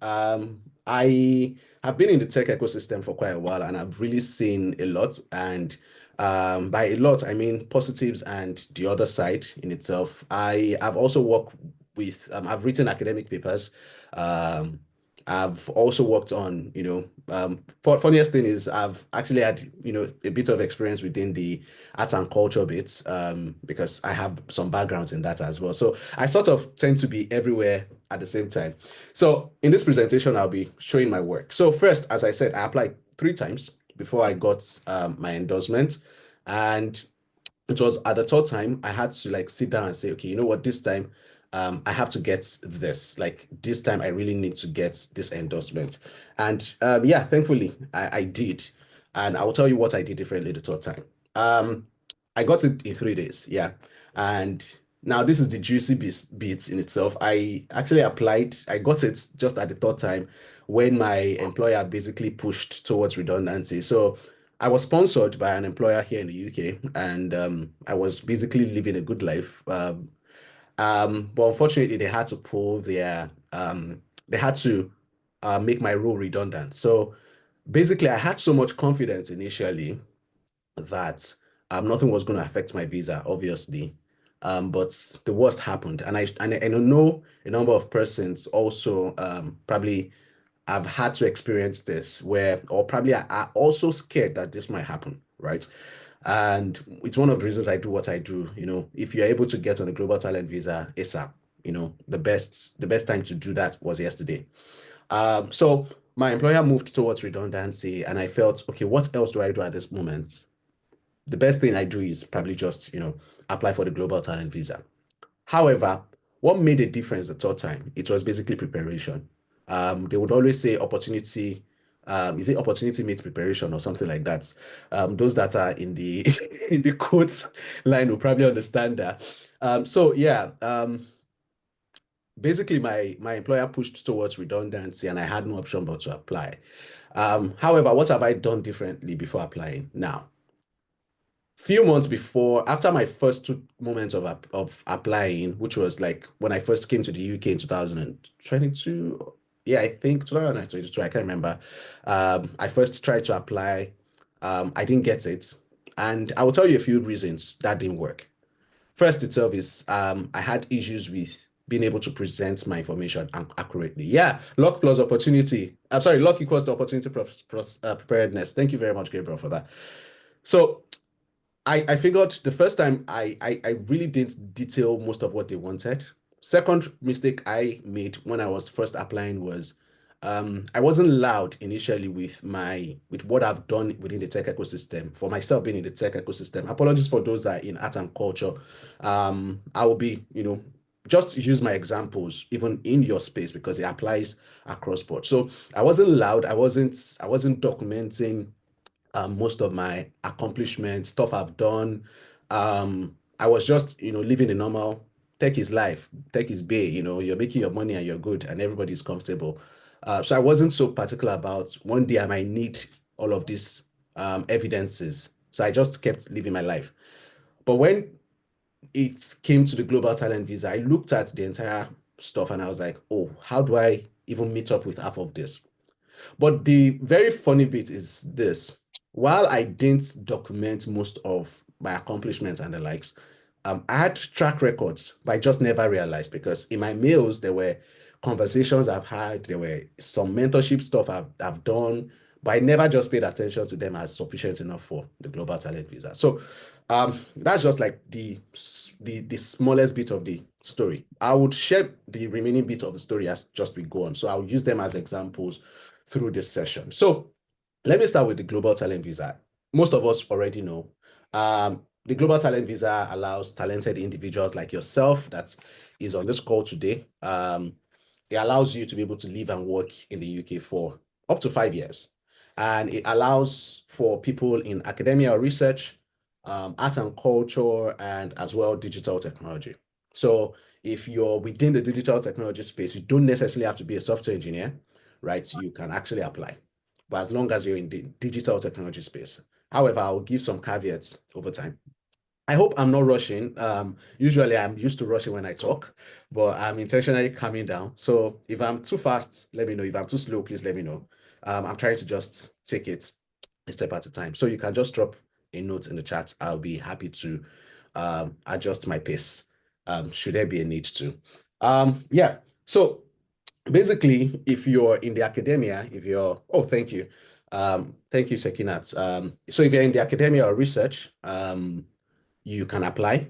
I have been in the tech ecosystem for quite a while, and I've really seen a lot. And by a lot, I mean positives and the other side in itself. I have also worked with, I've written academic papers. Um, I've also worked on, funniest thing is I've actually had, a bit of experience within the art and culture bits, because I have some backgrounds in that as well. So I sort of tend to be everywhere at the same time. So in this presentation, I'll be showing my work. So first, as I said, I applied 3 times before I got my endorsement. And it was at the third time I had to like sit down and say, okay, you know what, this time I have to get this. Like this time I really need to get this endorsement. And yeah, thankfully I did. And I will tell you what I did differently the third time. I got it in 3 days, yeah. And now this is the juicy bits in itself. I actually applied, I got it just at the third time when my employer basically pushed towards redundancy. So I was sponsored by an employer here in the UK, and I was basically living a good life. But unfortunately, they had to make my role redundant. So basically, I had so much confidence initially that nothing was going to affect my visa, obviously. But the worst happened, and I know a number of persons also probably have had to experience this where, or probably are also scared that this might happen, right? And it's one of the reasons I do what I do. If you're able to get on a global talent visa ASAP, the best time to do that was yesterday. So my employer moved towards redundancy, and I felt, okay, what else do I do at this moment? The best thing I do is probably just, apply for the global talent visa. However, what made a difference the third time? It was basically preparation. They would always say opportunity, is it opportunity meets preparation or something like that? Those that are in the in the quotes line will probably understand that. So yeah, basically my employer pushed towards redundancy and I had no option but to apply. However, what have I done differently before applying? Now, few months before, after my first 2 moments of applying, which was like when I first came to the UK in 2022, yeah, I think 2022, I can't remember. I first tried to apply. I didn't get it, and I will tell you a few reasons that didn't work. First itself is I had issues with being able to present my information accurately. Yeah, luck plus opportunity. I'm sorry, luck equals to opportunity preparedness. Thank you very much, Gabriel, for that. So I figured the first time I really didn't detail most of what they wanted. Second mistake I made when I was first applying was I wasn't loud initially with what I've done within the tech ecosystem for myself being in the tech ecosystem. Apologies for those that are in art and culture. I will be, just use my examples even in your space because it applies across board. So I wasn't loud. I wasn't documenting most of my accomplishments, stuff I've done. I was just, living a normal tech is life, tech is bay, you're making your money and you're good and everybody's comfortable. So I wasn't so particular about one day I might need all of these evidences. So I just kept living my life. But when it came to the global talent visa, I looked at the entire stuff and I was like, oh, how do I even meet up with half of this? But the very funny bit is this. While I didn't document most of my accomplishments and the likes, I had track records, but I just never realized because in my mails, there were conversations I've had, there were some mentorship stuff I've done, but I never just paid attention to them as sufficient enough for the global talent visa. So that's just like the smallest bit of the story. I would share the remaining bit of the story as just we go on. So I'll use them as examples through this session. So let me start with the Global Talent Visa. Most of us already know. The Global Talent Visa allows talented individuals like yourself that is on this call today. It allows you to be able to live and work in the UK for up to 5 years. And it allows for people in academia or research, art and culture, and as well digital technology. So if you're within the digital technology space, you don't necessarily have to be a software engineer, right? You can actually apply, but as long as you're in the digital technology space. However, I'll give some caveats over time. I hope I'm not rushing. Usually I'm used to rushing when I talk, but I'm intentionally calming down. So if I'm too fast, let me know. If I'm too slow, please let me know. I'm trying to just take it a step at a time. So you can just drop a note in the chat. I'll be happy to adjust my pace. Should there be a need to. Yeah. So basically, if you're in the academia, if you're, oh, thank you, Sekinat. So if you're in the academia or research, you can apply.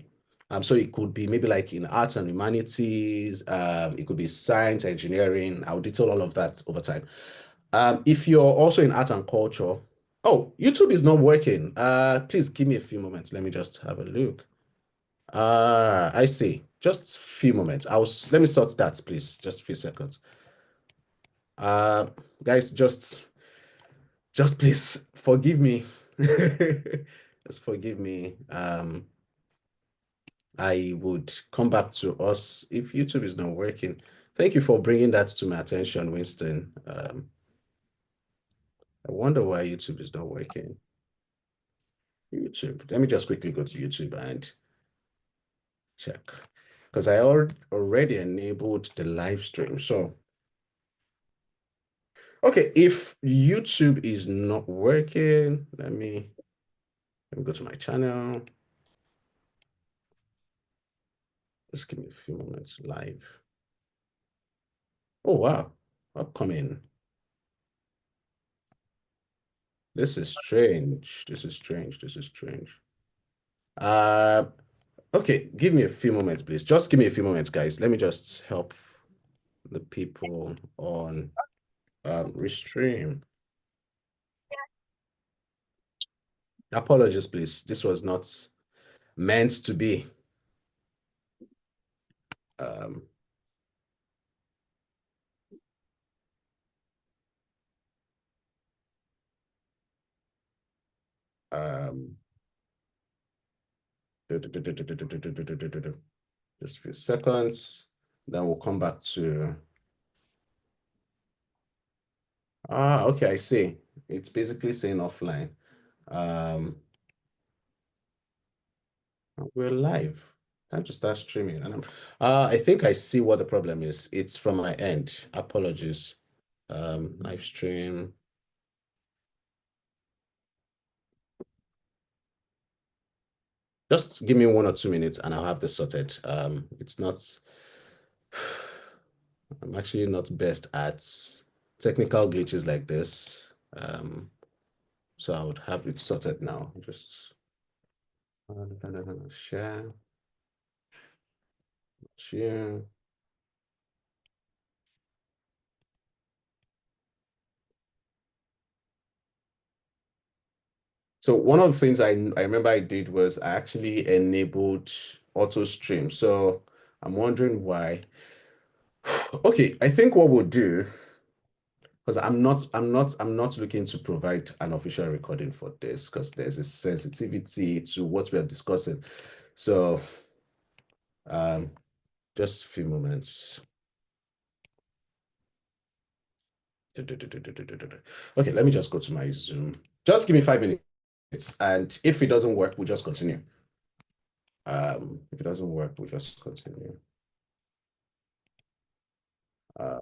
So it could be maybe like in arts and humanities, it could be science, engineering. I'll detail all of that over time. If you're also in art and culture, oh, YouTube is not working. Please give me a few moments. Let me just have a look. I see. Just a few moments. Let me sort that, please. Just a few seconds. Uh, guys, just please forgive me. Just forgive me. I would come back to us if YouTube is not working. Thank you for bringing that to my attention, Winston. I wonder why YouTube is not working. YouTube. Let me just quickly go to YouTube and check because I already enabled the live stream. So, okay, if YouTube is not working, let me go to my channel. Just give me a few moments live. Oh, wow. Upcoming. This is strange. This is strange. This is strange. Uh, okay, give me a few moments, please. Just give me a few moments, guys. Let me just help the people on Restream. Apologies, please. This was not meant to be. Um, um, just a few seconds. Then we'll come back to. Okay, I see. It's basically saying offline. Um, we're live. Time to start streaming. And I think I see what the problem is. It's from my end. Apologies. Live stream. Just give me 1 or 2 minutes and I'll have this sorted. It's not, I'm actually not best at technical glitches like this. So I would have it sorted now. Just share, share. So one of the things I remember I did was I actually enabled auto stream. So I'm wondering why. Okay, I think what we'll do, because I'm not looking to provide an official recording for this because there's a sensitivity to what we are discussing. So um just a few moments. Okay, let me just go to my Zoom. Just give me 5 minutes. And if it doesn't work, we'll just continue. If it doesn't work, we'll just continue. Uh,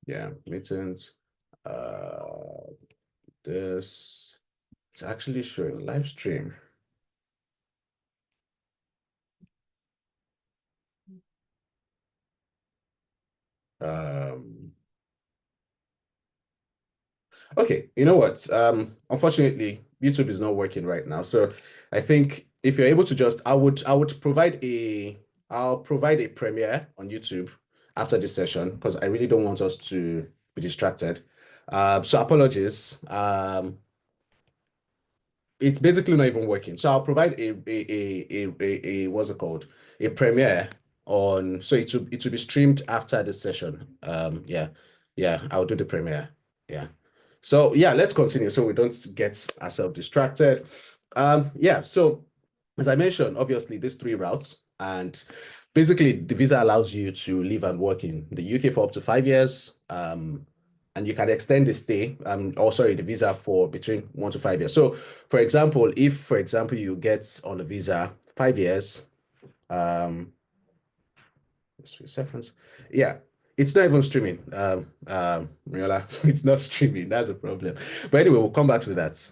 yeah, meetings. Uh, this it's actually showing live stream. Um, okay, you know what? Unfortunately, YouTube is not working right now. So I think if you're able to just, I'll provide a premiere on YouTube after this session because I really don't want us to be distracted. So apologies. It's basically not even working. So I'll provide a what's it called? A premiere on, so it will be streamed after this session. Yeah, yeah, I'll do the premiere. Yeah. So yeah, let's continue so we don't get ourselves distracted. Yeah, so as I mentioned, obviously, these three routes, and basically, the visa allows you to live and work in the UK for up to 5 years, and you can extend the stay, or sorry, the visa for between 1 to 5 years. So, for example, if, for example, you get on a visa 5 years, um, just 3 seconds. Yeah, it's not even streaming. Riola, it's not streaming. That's a problem. But anyway, we'll come back to that.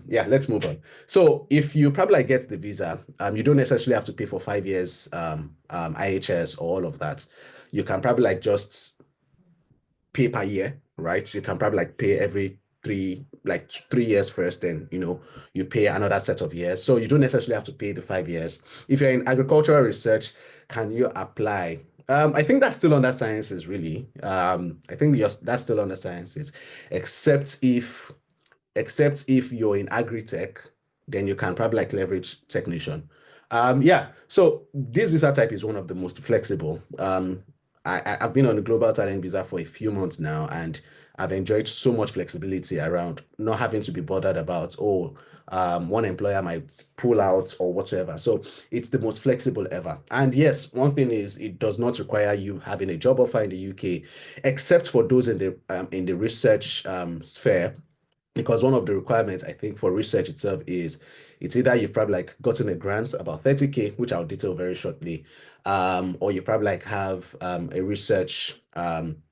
Yeah, let's move on. So if you probably like get the visa, you don't necessarily have to pay for 5 years, IHS or all of that. You can probably like just pay per year, right? So you can probably like pay every 3 years first, then you pay another set of years. So you don't necessarily have to pay the 5 years. If you're in agricultural research, can you apply? I think that's still under sciences, really. I think that's still under sciences, except if you're in agri-tech, then you can probably like leverage technician. Yeah, so this visa type is one of the most flexible. I've been on a global talent visa for a few months now, and I've enjoyed so much flexibility around not having to be bothered about, one employer might pull out or whatever. So it's the most flexible ever. And yes, one thing is it does not require you having a job offer in the UK, except for those in the research sphere, because one of the requirements I think for research itself is it's either you've probably like gotten a grant about 30K, which I'll detail very shortly, or you probably like have a research firm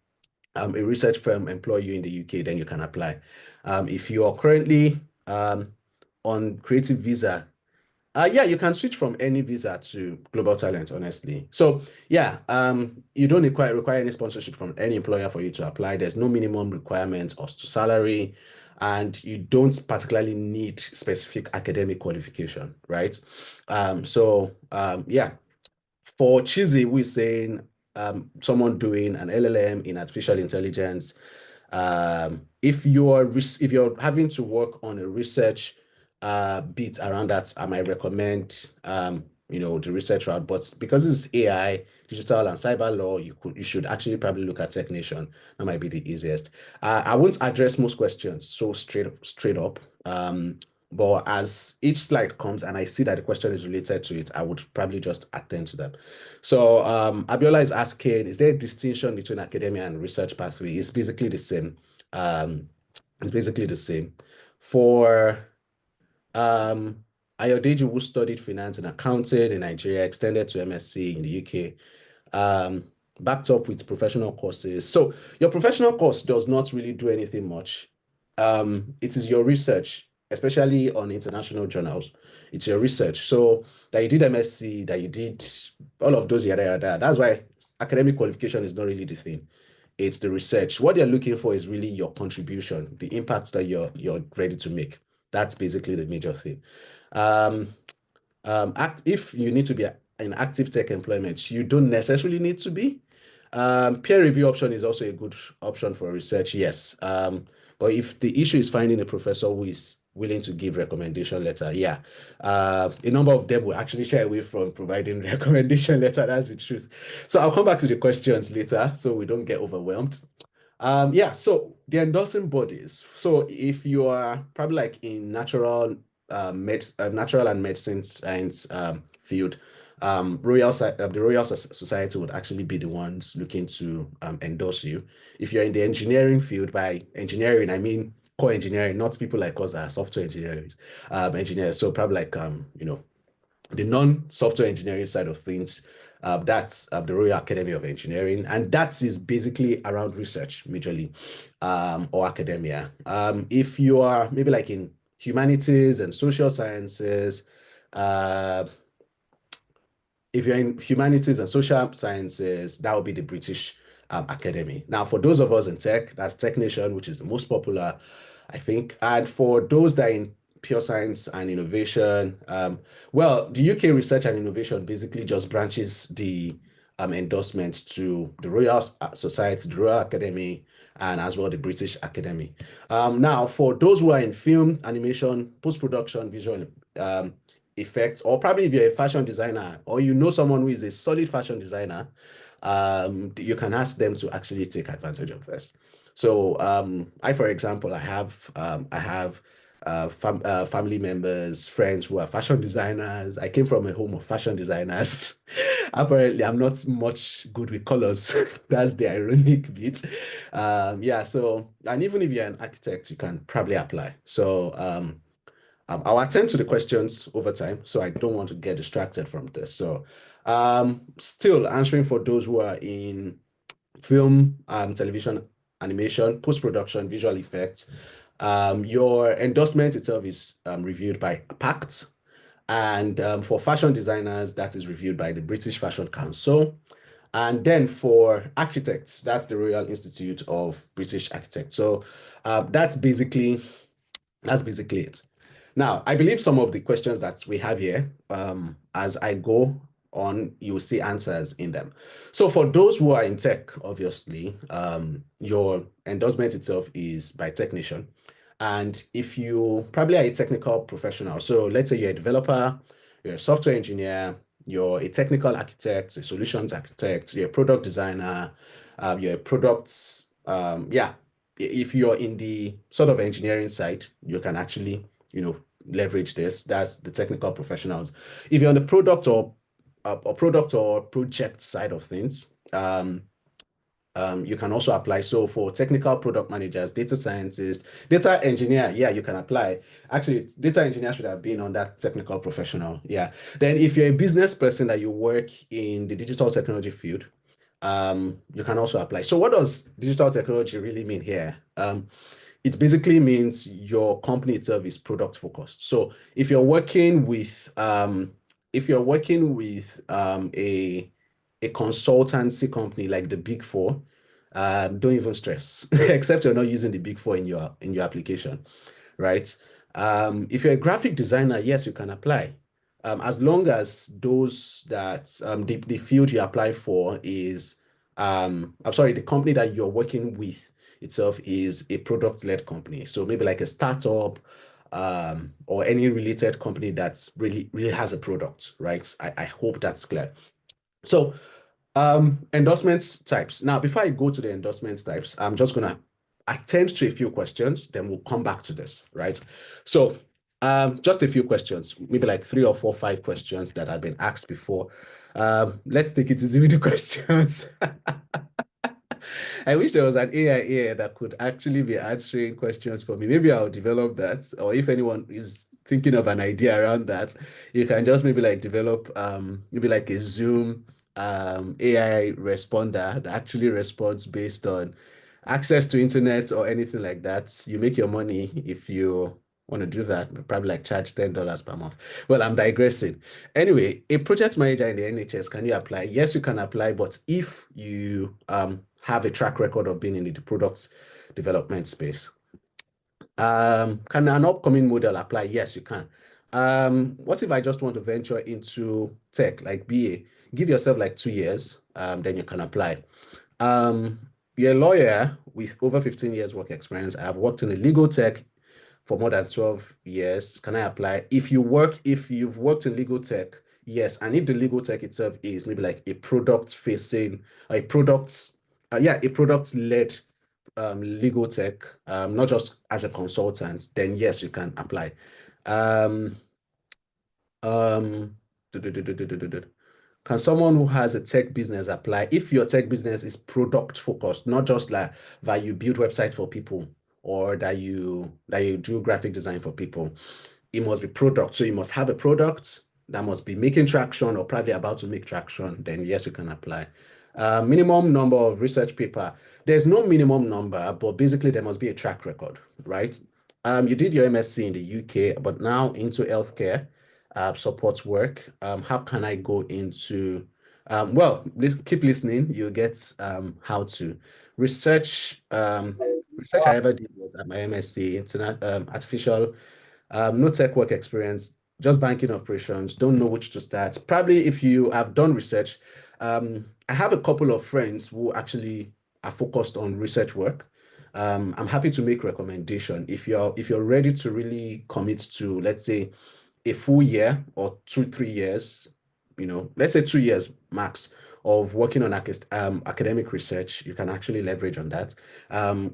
employ you in the UK, then you can apply. If you are currently on creative visa, yeah, you can switch from any visa to global talent, honestly. So yeah, you don't require any sponsorship from any employer for you to apply. There's no minimum requirement as to salary, and you don't particularly need specific academic qualification, right? Yeah, for Chizzy, we're saying someone doing an LLM in artificial intelligence. If you're having to work on a research bit around that, I might recommend the research route. But because it's AI, digital and cyber law, you should actually probably look at technician. That might be the easiest. I won't address most questions so straight up. But as each slide comes and I see that the question is related to it, I would probably just attend to them. So Abiola is asking, is there a distinction between academia and research pathway? It's basically the same. Um, it's basically the same. For um, Ayodeji, who studied finance and accounting in Nigeria, extended to MSc in the UK, backed up with professional courses. So your professional course does not really do anything much. It is your research, especially on international journals. It's your research. So that you did MSc, that you did all of those yada yada. That's why academic qualification is not really the thing. It's the research. What they're looking for is really your contribution, the impact that you're ready to make. That's basically the major thing. Um, if you need to be in active tech employment, you don't necessarily need to be. Peer review option is also a good option for research, yes. But if the issue is finding a professor who is willing to give recommendation letter, yeah, a number of them will actually shy away from providing recommendation letter. That's the truth. So I'll come back to the questions later, so we don't get overwhelmed. Yeah, so the endorsing bodies. So if you are probably like in natural and medicine science field, the Royal Society would actually be the ones looking to endorse you. If you're in the engineering field, by engineering, I mean core engineering, not people like us that are software engineers. So probably like the non-software engineering side of things, that's the Royal Academy of Engineering, and that is basically around research, majorly, or academia. If you are maybe like in humanities and social sciences, uh, if you're in humanities and social sciences, that would be the British Academy. Now, for those of us in tech, that's technician, which is the most popular, I think. And for those that are in pure science and innovation, well, the UK Research and Innovation basically just branches the endorsement to the Royal Society, the Royal Academy, and as well the British Academy. Now, for those who are in film, animation, post-production, visual effects, or probably if you're a fashion designer or you know someone who is a solid fashion designer, you can ask them to actually take advantage of this. So for example, I have family members, friends who are fashion designers. I came from a home of fashion designers. Apparently, I'm not much good with colors. That's the ironic bit. Yeah, so, and even if you're an architect, you can probably apply. So, I'll attend to the questions over time, so I don't want to get distracted from this. So, still answering for those who are in film, television, animation, post-production, visual effects. Your endorsement itself is reviewed by PACT, and for fashion designers, that is reviewed by the British Fashion Council. And then for architects, that's the Royal Institute of British Architects. So that's basically it. Now, I believe some of the questions that we have here, as I go on, you'll see answers in them. So for those who are in tech, obviously, your endorsement itself is by technician. And if you probably are a technical professional, so let's say you're a developer, you're a software engineer, you're a technical architect, a solutions architect, you're a product designer, you're a product, yeah, if you're in the sort of engineering side, you can actually, leverage this. That's the technical professionals. If you're on the product or project side of things, you can also apply. So for technical product managers, data scientists, data engineer, yeah, you can apply. Actually, data engineer should have been on that technical professional. Yeah. Then if you're a business person that you work in the digital technology field, you can also apply. So what does digital technology really mean here? It basically means your company itself is product focused. So if you're working with a consultancy company like the Big Four, don't even stress, except you're not using the Big Four in your application, right? If you're a graphic designer, yes, you can apply. As long as the field you apply for is, I'm sorry, the company that you're working with itself is a product-led company. So maybe like a startup, or any related company that's really has a product, right? I hope that's clear. So endorsements types. Now, before I go to the endorsements types, I'm just gonna attend to a few questions, then we'll come back to this, right? So, just a few questions, maybe like 3 or 4, 5 questions that have been asked before. Let's take it easy with the questions. I wish there was an AI here that could actually be answering questions for me. Maybe I'll develop that. Or if anyone is thinking of an idea around that, you can just maybe like develop maybe like a Zoom AI responder that actually responds based on access to internet or anything like that. You make your money if you want to do that, probably like charge $10 per month. Well, I'm digressing. Anyway, a project manager in the NHS, can you apply? Yes, you can apply, but if you have a track record of being in the products development space. Can an upcoming model apply? Yes, you can. What if I just want to venture into tech, like BA? Give yourself like 2 years, then you can apply. Um, you're a lawyer with over 15 years work experience. I have worked in a legal tech for more than 12 years. Can I apply? If you've worked in legal tech, yes. And if the legal tech itself is maybe like a product facing, a products, yeah, a product led legal tech, not just as a consultant, then yes, you can apply. Um, um, can someone who has a tech business apply if your tech business is product focused, not just like that you build websites for people or that you do graphic design for people? It must be product. So you must have a product that must be making traction or probably about to make traction. Then yes, you can apply. Minimum number of research paper. There's no minimum number, but basically there must be a track record, right? You did your MSc in the UK, but now into healthcare support work. How can I go into, well, keep listening. You'll get how to research. Research I ever did was at my MSc, internet, artificial, no tech work experience, just banking operations, don't know which to start. Probably if you have done research, I have a couple of friends who actually are focused on research work. I'm happy to make recommendation if you're ready to really commit to, let's say, a full year or 2, 3 years, let's say 2 years max of working on academic research, you can actually leverage on that.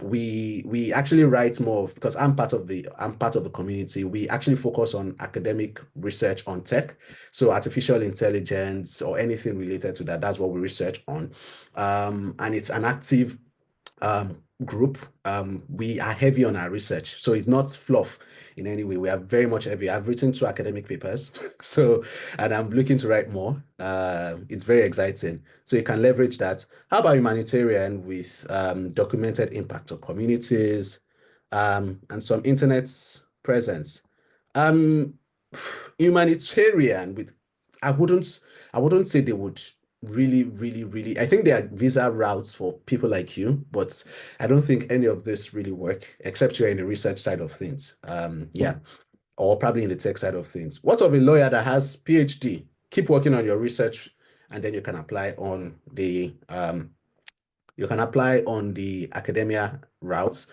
We actually write more because I'm part of the community. We actually focus on academic research on tech, so artificial intelligence or anything related to that. That's what we research on, and it's an active group. We are heavy on our research, so it's not fluff in any way. We are very much heavy. I've written 2 academic papers, so and I'm looking to write more. It's very exciting. So you can leverage that. How about humanitarian with documented impact on communities and some internet presence? Um, humanitarian with I wouldn't I wouldn't say they would really. I think there are visa routes for people like you, but I don't think any of this really work except you're in the research side of things. Yeah, or probably in the tech side of things. What of a lawyer that has PhD? Keep working on your research, and then you can apply on the academia routes.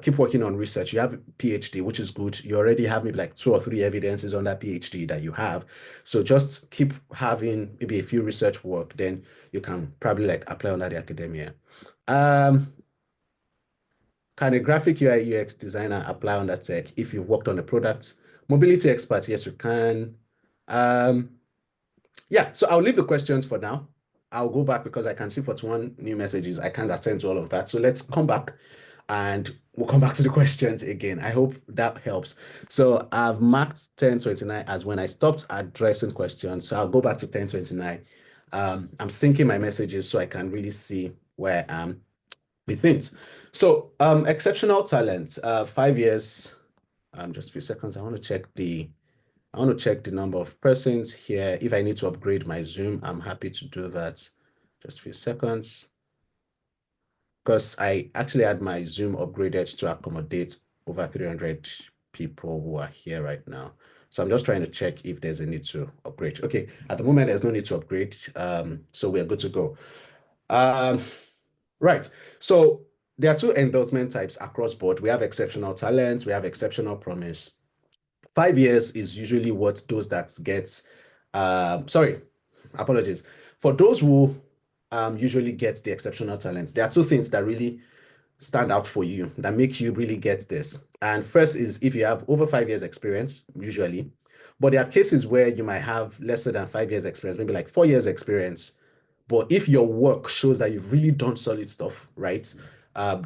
Keep working on research. You have PhD, which is good. You already have maybe like 2 or 3 evidences on that PhD that you have. So just keep having maybe a few research work, then you can probably like apply under the academia. Um, can a graphic UI UX designer apply on that tech if you've worked on a product? Mobility expert, yes, you can. Um, yeah, so I'll leave the questions for now. I'll go back because I can see 41 new messages. I can't attend to all of that. So let's come back and we'll come back to the questions again. I hope that helps. So I've marked 10:29 as when I stopped addressing questions. So I'll go back to 10:29. I'm syncing my messages so I can really see where I am with things. So exceptional talent, 5 years. Just a few seconds. I want to check the number of persons here. If I need to upgrade my Zoom, I'm happy to do that. Just a few seconds. Because I actually had my Zoom upgraded to accommodate over 300 people who are here right now. So I'm just trying to check if there's a need to upgrade. Okay, at the moment, there's no need to upgrade. So we're good to go. Right. So there are 2 endorsement types across board. We have exceptional talent, we have exceptional promise. 5 years is usually what those that get, sorry, apologies. For those who usually get the exceptional talents, there are 2 things that really stand out for you that make you really get this. And first is if you have over 5 years experience, usually, but there are cases where you might have lesser than 5 years experience, maybe like 4 years experience. But if your work shows that you've really done solid stuff, right,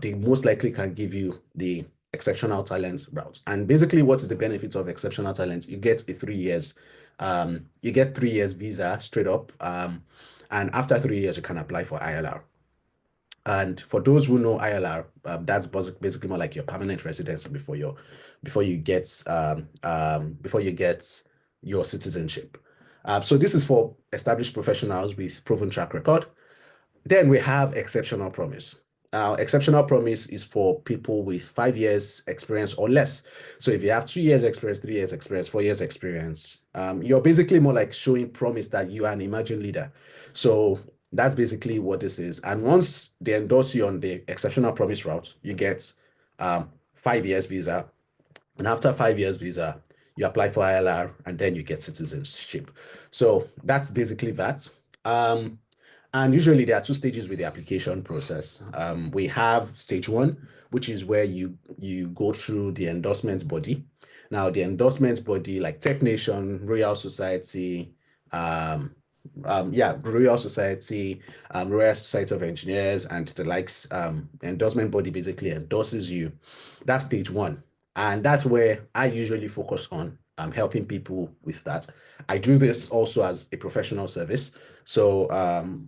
they most likely can give you the exceptional talent route. And basically, what is the benefit of exceptional talent? You get 3 years visa straight up. And after 3 years, you can apply for ILR. And for those who know ILR, that's basically more like your permanent residence before you get your citizenship. So this is for established professionals with proven track record. Then we have exceptional promise. Exceptional promise is for people with 5 years experience or less. So if you have 2 years experience, 3 years experience, 4 years experience, you're basically more like showing promise that you are an emerging leader. So that's basically what this is. And once they endorse you on the exceptional promise route, you get 5 years visa. And after 5 years visa, you apply for ILR and then you get citizenship. So that's basically that. And usually there are 2 stages with the application process. We have stage 1, which is where you go through the endorsement body. Now, the endorsement body, like Tech Nation, Royal Society, Royal Society, Royal Society of Engineers, and the likes, endorsement body basically endorses you. That's stage 1. And that's where I usually focus on helping people with that. I do this also as a professional service. So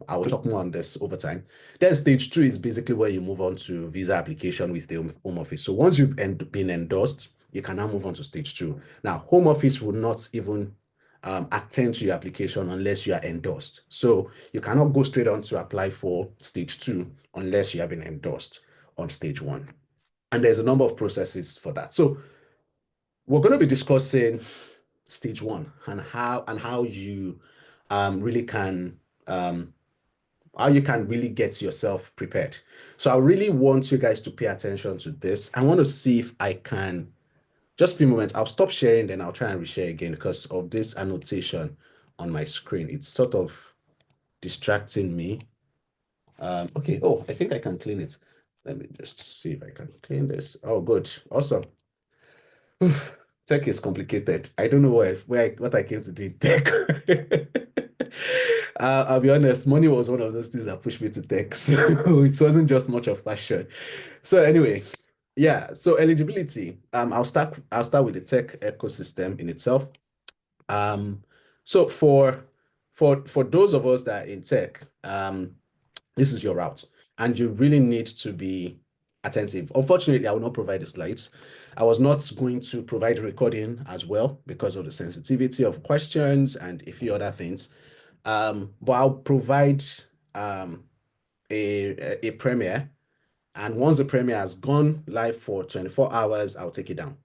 I will talk more on this over time. Then stage 2 is basically where you move on to visa application with the Home Office. So once you've been endorsed, you can now move on to stage 2. Now, Home Office will not even attend to your application unless you are endorsed. So you cannot go straight on to apply for stage 2 unless you have been endorsed on stage 1. And there's a number of processes for that. So we're going to be discussing stage 1 and how you really can how you can really get yourself prepared. So I really want you guys to pay attention to this. I want to see if I can just a few moments. I'll stop sharing, then I'll try and reshare again because of this annotation on my screen. It's sort of distracting me. Okay. Oh, I think I can clean it. Let me just see if I can clean this. Oh, good. Awesome. Tech is complicated. I don't know what I came to do in tech. I'll be honest, money was one of those things that pushed me to tech. So it wasn't just much of passion. So anyway, yeah. So eligibility. I'll start with the tech ecosystem in itself. Um, so for those of us that are in tech, this is your route, and you really need to be attentive. Unfortunately, I will not provide the slides. I was not going to provide recording as well because of the sensitivity of questions and a few other things. But I'll provide um, a premiere, and once the premiere has gone live for 24 hours, I'll take it down.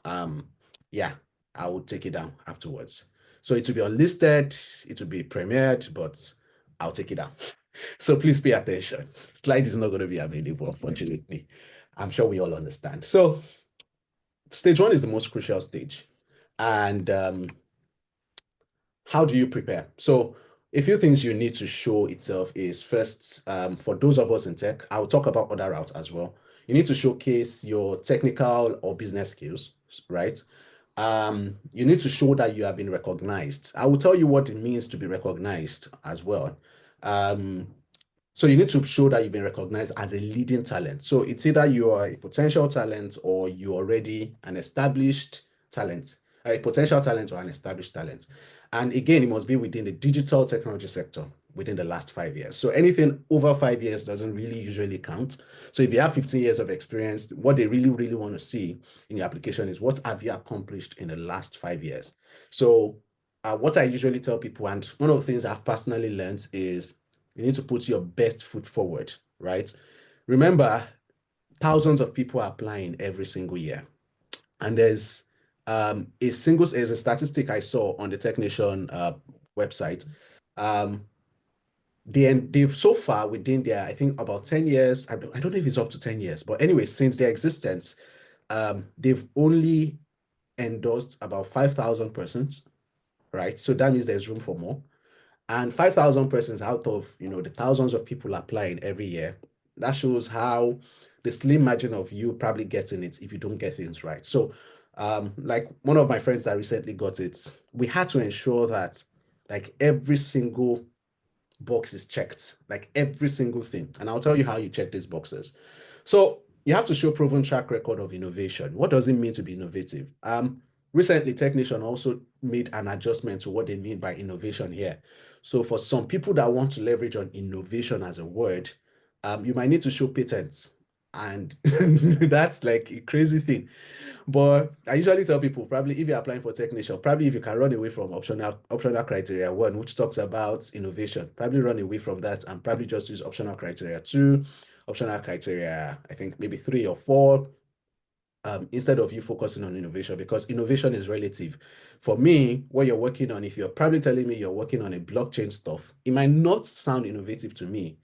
Um, yeah, I will take it down afterwards. So it will be unlisted, it will be premiered, but I'll take it down. So please pay attention. Slide is not going to be available, unfortunately. I'm sure we all understand. So stage one is the most crucial stage. And how do you prepare? So a few things you need to show itself is first, for those of us in tech, I'll talk about other routes as well. You need to showcase your technical or business skills, right? You need to show that you have been recognized. I will tell you what it means to be recognized as well. Um, so you need to show that you've been recognized as a leading talent. So it's either you are a potential talent or you're already an established talent, a potential talent or an established talent. And again, it must be within the digital technology sector within the last 5 years. So anything over 5 years doesn't really usually count. So if you have 15 years of experience, what they really, really want to see in your application is what have you accomplished in the last 5 years. So what I usually tell people, and one of the things I've personally learned is you need to put your best foot forward, right? Remember, thousands of people are applying every single year. And there's a statistic I saw on the Technician website. Um, they've so far within their, I think about 10 years, I don't know if it's up to 10 years, but anyway, since their existence, they've only endorsed about 5,000 persons, right? So that means there's room for more. And 5,000 persons out of, the thousands of people applying every year, that shows how the slim margin of you probably getting it if you don't get things right. So, like one of my friends that recently got it, we had to ensure that like every single box is checked, like every single thing. And I'll tell you how you check these boxes. So you have to show proven track record of innovation. What does it mean to be innovative? Recently, Technician also made an adjustment to what they mean by innovation here. So for some people that want to leverage on innovation as a word, you might need to show patents. And that's like a crazy thing. But I usually tell people, probably if you're applying for technician, probably if you can run away from optional criteria one, which talks about innovation, probably run away from that and probably just use optional criteria two, optional criteria, I think maybe three or four, instead of you focusing on innovation, because innovation is relative. For me, what you're working on, if you're probably telling me you're working on a blockchain stuff, it might not sound innovative to me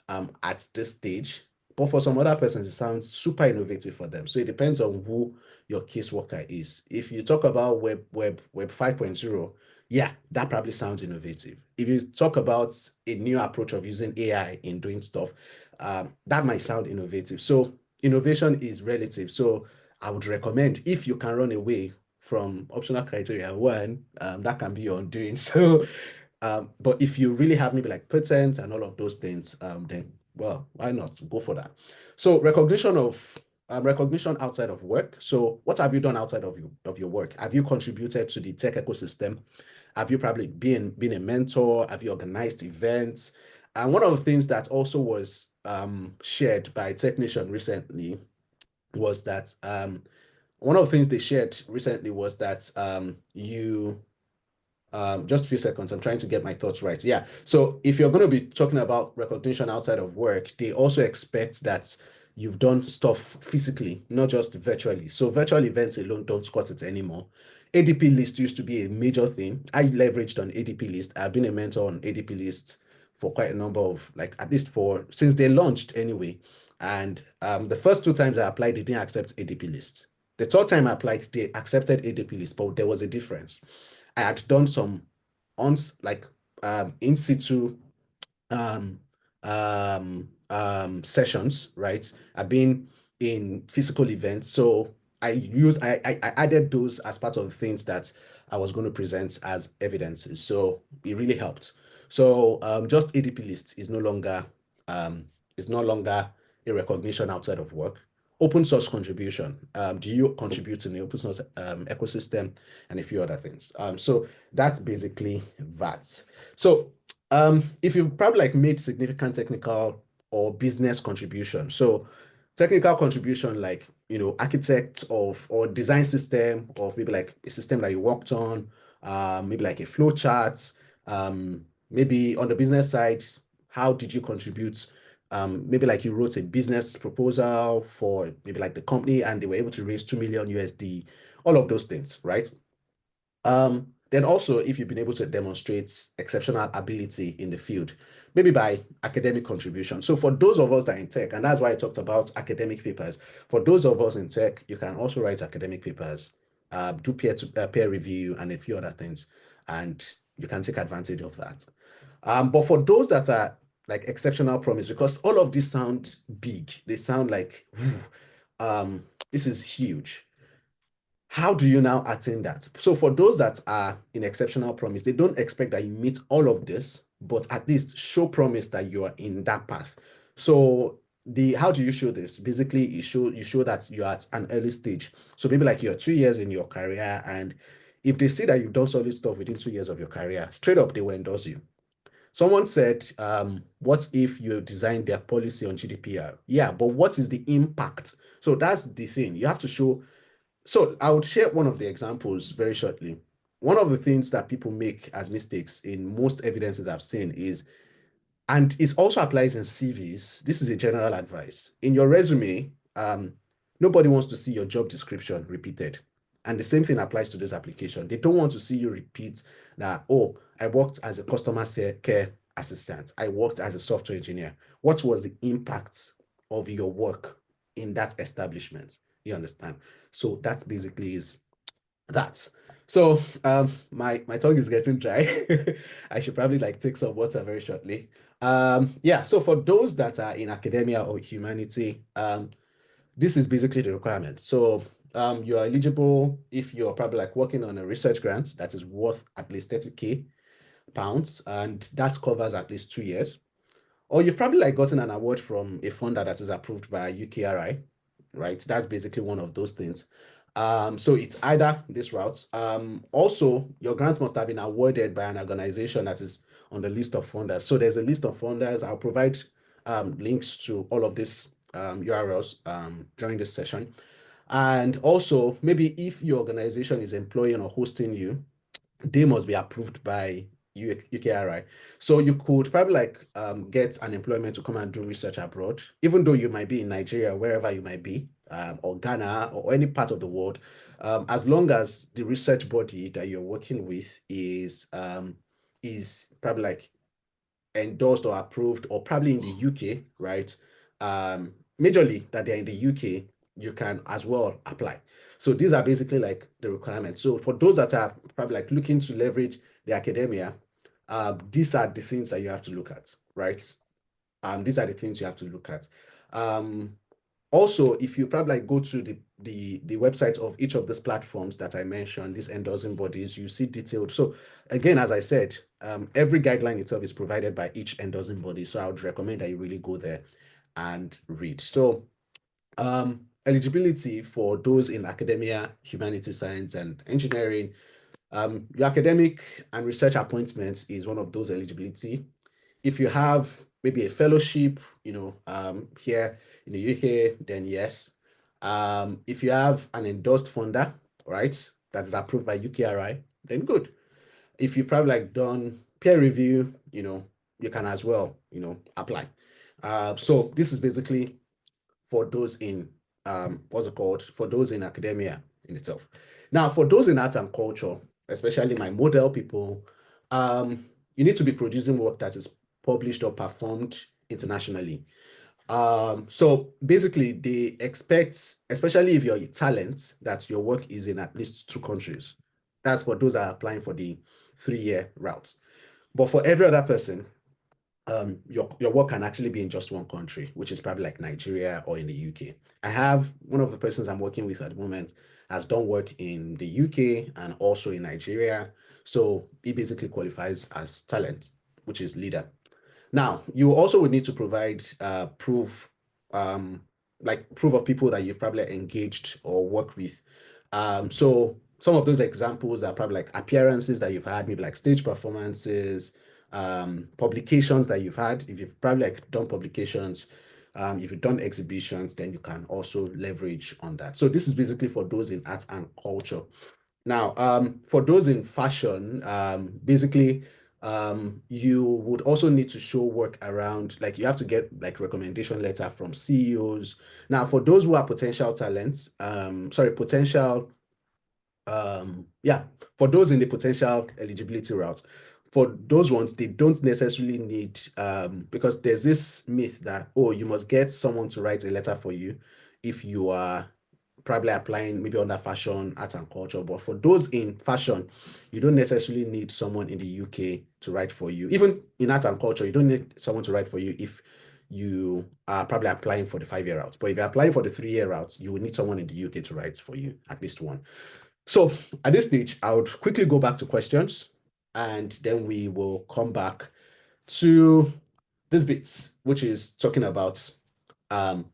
at this stage, but for some other persons, it sounds super innovative for them. So it depends on who your caseworker is. If you talk about web 5.0, yeah, that probably sounds innovative. If you talk about a new approach of using AI in doing stuff, that might sound innovative. So innovation is relative. So I would recommend if you can run away from optional criteria one, that can be your undoing. So, but if you really have maybe like patents and all of those things, then well, why not go for that? So recognition outside of work. So what have you done outside of your work? Have you contributed to the tech ecosystem? Have you probably been a mentor? Have you organized events? And one of the things that also was shared by a technician recently was that one of the things they shared recently was that you just a few seconds. I'm trying to get my thoughts right. Yeah. So if you're going to be talking about recognition outside of work, they also expect that you've done stuff physically, not just virtually. So virtual events alone don't cut it anymore. ADP list used to be a major thing. I leveraged on ADP list. I've been a mentor on ADP list for quite a number of, like at least since they launched anyway. And the first two times I applied, they didn't accept ADP list. The third time I applied, they accepted ADP list, but there was a difference. I had done some in situ um, sessions, right? I've been in physical events. So I added those as part of the things that I was going to present as evidences. So it really helped. So just ADP list um, is no longer a recognition outside of work. Open source contribution. Do you contribute in the open source ecosystem and a few other things? So that's basically that. So if you've probably like made significant technical or business contribution, so technical contribution like architect of or design system of maybe like a system that you worked on, maybe like a flow chart, maybe on the business side, how did you contribute? Maybe like you wrote a business proposal for maybe like the company and they were able to raise 2 million USD, all of those things, right? Then also, if you've been able to demonstrate exceptional ability in the field, maybe by academic contribution. So for those of us that are in tech, and that's why I talked about academic papers. For those of us in tech, you can also write academic papers, do peer review and a few other things, and you can take advantage of that. But for those that are like exceptional promise, because all of these sound big, they sound like, this is huge. How do you now attain that? So for those that are in exceptional promise, they don't expect that you meet all of this, but at least show promise that you are in that path. So the how do you show this? Basically, you show that you're at an early stage. So maybe like you're 2 years in your career, and if they see that you've done solid stuff within 2 years of your career, straight up they will endorse you. Someone said, what if you design their policy on GDPR? Yeah, but what is the impact? So that's the thing. You have to show so I would share one of the examples very shortly. One of the things that people make as mistakes in most evidences I've seen is, and it also applies in CVs. This is a general advice. In your resume, nobody wants to see your job description repeated. And the same thing applies to this application. They don't want to see you repeat that, oh, I worked as a customer care assistant. I worked as a software engineer. What was the impact of your work in that establishment? You understand? So that basically is that. So my tongue is getting dry. I should probably like take some water very shortly. Yeah, so for those that are in academia or humanity, this is basically the requirement. So you are eligible if you're probably like working on a research grant that is worth at least 30K pounds, and that covers at least 2 years. Or you've probably like gotten an award from a funder that is approved by UKRI, right? That's basically one of those things. So it's either this route. Also, your grants must have been awarded by an organization that is on the list of funders. So there's a list of funders. I'll provide links to all of these URLs during this session. And also, maybe if your organization is employing or hosting you, they must be approved by UKRI. So you could probably like get an employment to come and do research abroad, even though you might be in Nigeria, wherever you might be, or Ghana, or any part of the world, as long as the research body that you're working with is probably like endorsed or approved, or probably in the UK, right? Majorly that they're in the UK, you can as well apply. So these are basically like the requirements. So for those that are probably like looking to leverage the academia, these are the things that you have to look at, right? These are the things you have to look at. Also, if you probably like go to the website of each of these platforms that I mentioned, these endorsing bodies, you see detailed. So again, as I said, every guideline itself is provided by each endorsing body. So I would recommend that you really go there and read. So eligibility for those in academia, humanities, science, and engineering. Your academic and research appointments is one of those eligibility. If you have maybe a fellowship, here in the UK, then yes. If you have an endorsed funder, right, that is approved by UKRI, then good. If you've probably like done peer review, you can as well, apply. So this is basically for those in what's it called? For those in academia in itself. Now, for those in art and culture, especially my model people, you need to be producing work that is published or performed internationally. So basically, they expect, especially if you're a talent, that your work is in at least 2 countries. That's for those that are applying for the 3-year route. But for every other person, your work can actually be in just one country, which is probably like Nigeria or in the UK. I have one of the persons I'm working with at the moment has done work in the UK and also in Nigeria. So he basically qualifies as talent, which is leader. Now, you also would need to provide proof, um, like proof of people that you've probably engaged or worked with. So some of those examples are probably like appearances that you've had, maybe like stage performances, publications that you've had. If you've probably like done publications, if you've done exhibitions, then you can also leverage on that. So this is basically for those in art and culture. Now, for those in fashion, basically, you would also need to show work around, like you have to get like recommendation letter from CEOs. Now, for those who are potential talents, sorry, potential yeah, for those in the potential eligibility route, for those ones, they don't necessarily need because there's this myth that, oh, you must get someone to write a letter for you if you are probably applying maybe under fashion, art and culture. But for those in fashion, you don't necessarily need someone in the UK to write for you. Even in art and culture, you don't need someone to write for you if you are probably applying for the 5-year route. But if you're applying for the 3-year route, you will need someone in the UK to write for you, at least one. So at this stage, I would quickly go back to questions and then we will come back to this bit, which is talking about um,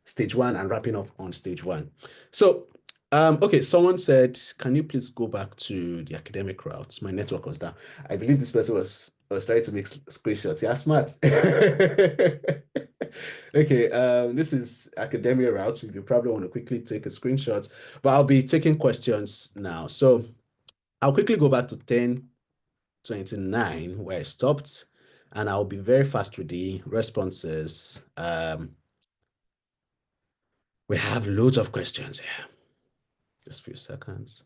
stage one and wrapping up on stage one. So, okay, someone said, can you please go back to the academic routes? My network was down. I believe this person was trying to make screenshots. Yeah, smart. Okay, this is academia route. If you probably want to quickly take a screenshot, but I'll be taking questions now. So I'll quickly go back to 10:29 where I stopped, and I'll be very fast with the responses. We have loads of questions here. Just a few seconds.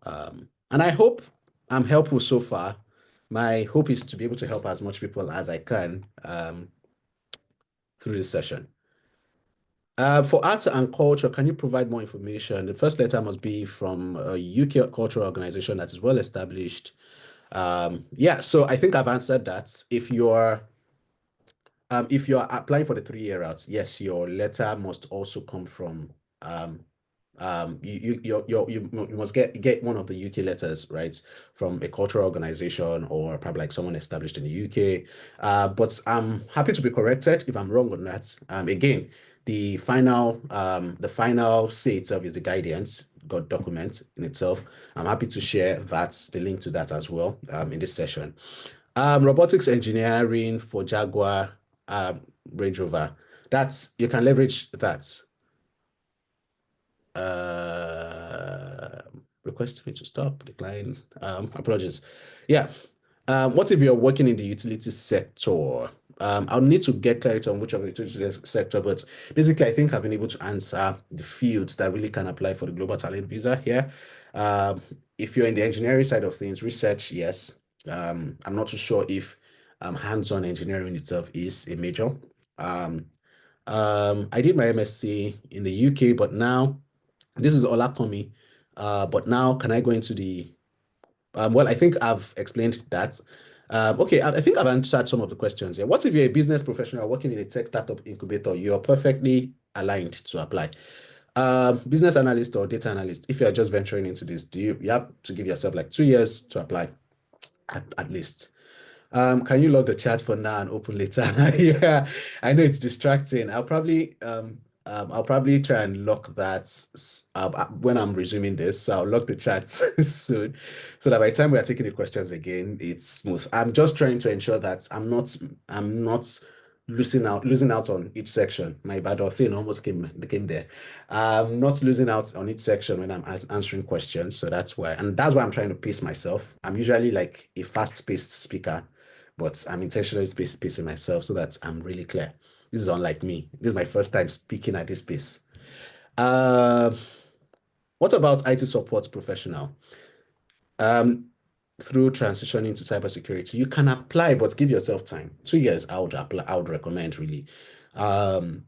And I hope I'm helpful so far. My hope is to be able to help as much people as I can through this session. For arts and culture, can you provide more information? The first letter must be from a UK cultural organization that is well established. Yeah, so I think I've answered that. If you're applying for the 3-year route, yes, your letter must also come from you must get one of the UK letters, right, from a cultural organization or probably like someone established in the UK. But I'm happy to be corrected if I'm wrong on that. Again, the final say itself is the guidance, got document in itself. I'm happy to share the link to that as well in this session. Robotics engineering for Jaguar Range Rover. You can leverage that. Uh, Request me to stop, decline. Apologies. Yeah. What if you're working in the utility sector? I'll need to get clarity on which of the utility sector, but basically, I think I've been able to answer the fields that really can apply for the global talent visa here. If you're in the engineering side of things, research, yes. I'm not too sure if hands-on engineering itself is a major. I did my MSc in the UK, but now this is Olakomi. But now, can I go into the well, I think I've explained that. Okay, I think I've answered some of the questions here. What if you're a business professional working in a tech startup incubator? You're perfectly aligned to apply. Business analyst or data analyst, if you're just venturing into this, you have to give yourself like 2 years to apply at least. Can you log the chat for now and open later? Yeah, I know it's distracting. I'll probably try and lock that when I'm resuming this. So I'll lock the chat soon, so that by the time we are taking the questions again, it's smooth. I'm just trying to ensure that I'm not losing out on each section. My bad thing almost came there. I'm not losing out on each section when I'm answering questions. So that's why I'm trying to pace myself. I'm usually like a fast-paced speaker, but I'm intentionally pacing myself so that I'm really clear. This is unlike me. This is my first time speaking at this pace. Uh, what about IT support professional? Um, through transitioning to cybersecurity, you can apply, but give yourself time. 2 years, I would apply. I would recommend really. Um,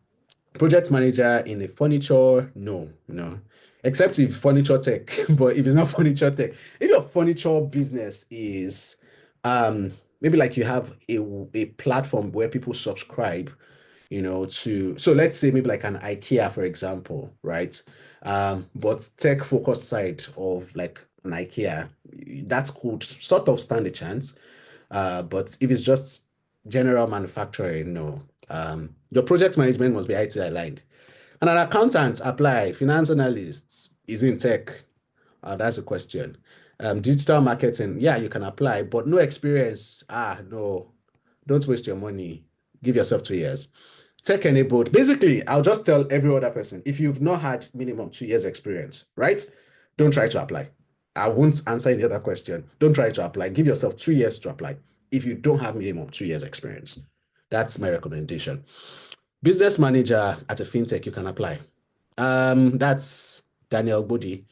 Project manager in a furniture, no, no. Except if furniture tech, but if it's not furniture tech, if your furniture business is maybe like you have a platform where people subscribe, to, so let's say maybe like an IKEA, for example, right? But tech focused side of like an IKEA, that could sort of stand a chance. But if it's just general manufacturing, no. Your project management must be IT aligned. And an accountant apply, finance analysts is in tech. That's a question. Digital marketing, yeah, you can apply, but no experience. No, don't waste your money. Give yourself 2 years. Tech enabled. Basically, I'll just tell every other person if you've not had minimum 2 years experience, right? Don't try to apply. I won't answer any other question. Don't try to apply. Give yourself 2 years to apply if you don't have minimum 2 years experience. That's my recommendation. Business manager at a fintech, you can apply. That's Daniel Bodi.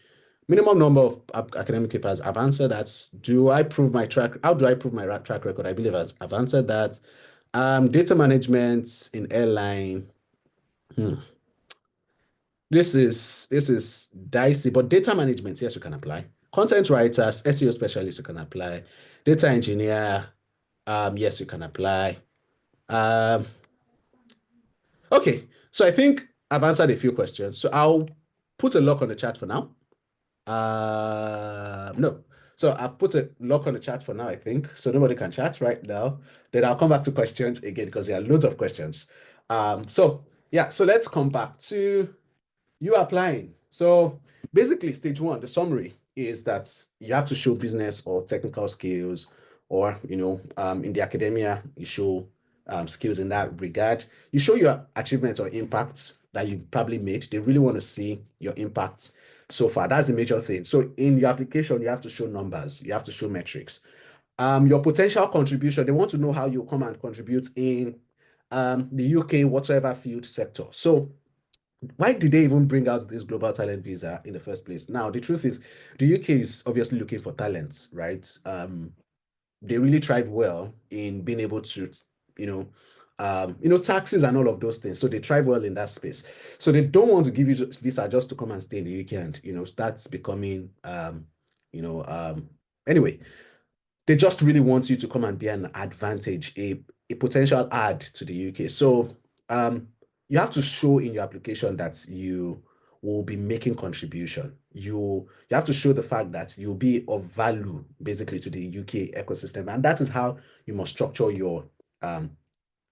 Minimum number of academic papers. I've answered that. Do I prove my track? How do I prove my track record? I believe I've answered that. Data management in airline. Hmm. This is dicey, but data management, yes, you can apply. Content writers, SEO specialists, you can apply. Data engineer, yes, you can apply. Um, okay, so I think I've answered a few questions. So I'll put a lock on the chat for now. No. So I've put a lock on the chat for now, I think. So nobody can chat right now. Then I'll come back to questions again because there are loads of questions. So yeah, so let's come back to you applying. So basically, stage one, the summary is that you have to show business or technical skills, or in the academia, you show skills in that regard. You show your achievements or impacts that you've probably made. They really want to see your impact so far. That's the major thing. So in your application, you have to show numbers, you have to show metrics. Your potential contribution, they want to know how you come and contribute in the UK, whatever field sector. So why did they even bring out this global talent visa in the first place? Now, the truth is, the UK is obviously looking for talents, right? They really thrive well in being able to, taxes and all of those things. So they thrive well in that space. So they don't want to give you visa just to come and stay in the UK and, starts becoming, anyway, they just really want you to come and be an advantage, a potential add to the UK. So you have to show in your application that you will be making contribution. You have to show the fact that you'll be of value basically to the UK ecosystem, and that is how you must structure um,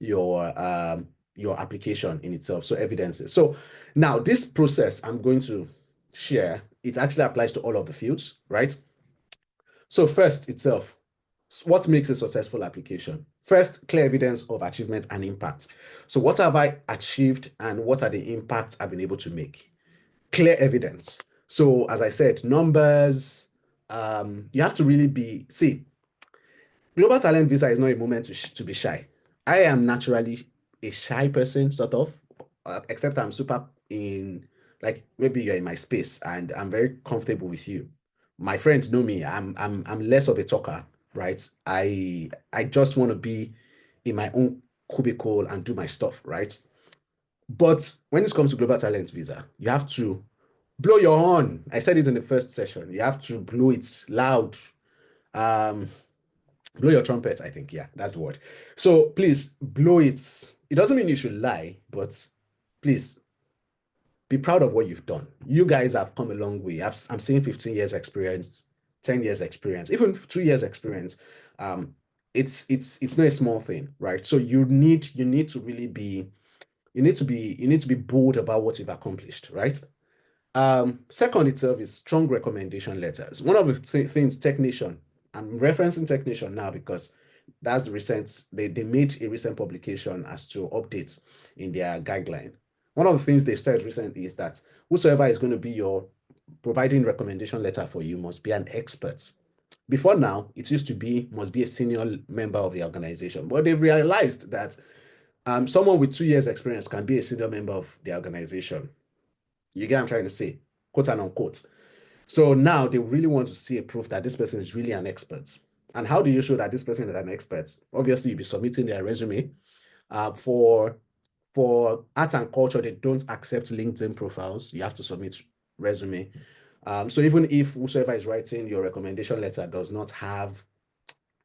your application in itself. So evidences. So now this process I'm going to share, it actually applies to all of the fields, right? So first itself, what makes a successful application? First, clear evidence of achievement and impact. So what have I achieved and what are the impacts I've been able to make? Clear evidence. So as I said, numbers, you have to really see, global talent visa is not a moment to be shy. I am naturally a shy person, sort of, except I'm super in, like maybe you're in my space and I'm very comfortable with you. My friends know me. I'm less of a talker, right? I just want to be in my own cubicle and do my stuff, right? But when it comes to global talent visa, you have to blow your horn. I said it in the first session. You have to blow it loud. Um, Blow your trumpet, I think. Yeah, that's the word. So please blow it. It doesn't mean you should lie, but please be proud of what you've done. You guys have come a long way. I'm seeing 15 years experience, 10 years experience, even 2 years experience. Um, it's not a small thing, right? So you need to really be you need to be bold about what you've accomplished, right? Second itself is strong recommendation letters. One of the things Technician, I'm referencing Technician now because that's the recent, they made a recent publication as to updates in their guideline. One of the things they said recently is that whosoever is going to be your providing recommendation letter for you must be an expert. Before now, it used to be must be a senior member of the organization, but they've realized that someone with 2 years experience can be a senior member of the organization. You get what I'm trying to say, quote and unquote. So now they really want to see a proof that this person is really an expert. And how do you show that this person is an expert? Obviously, you'll be submitting their resume. For art and culture, they don't accept LinkedIn profiles. You have to submit resume. So even if whosoever is writing your recommendation letter does not have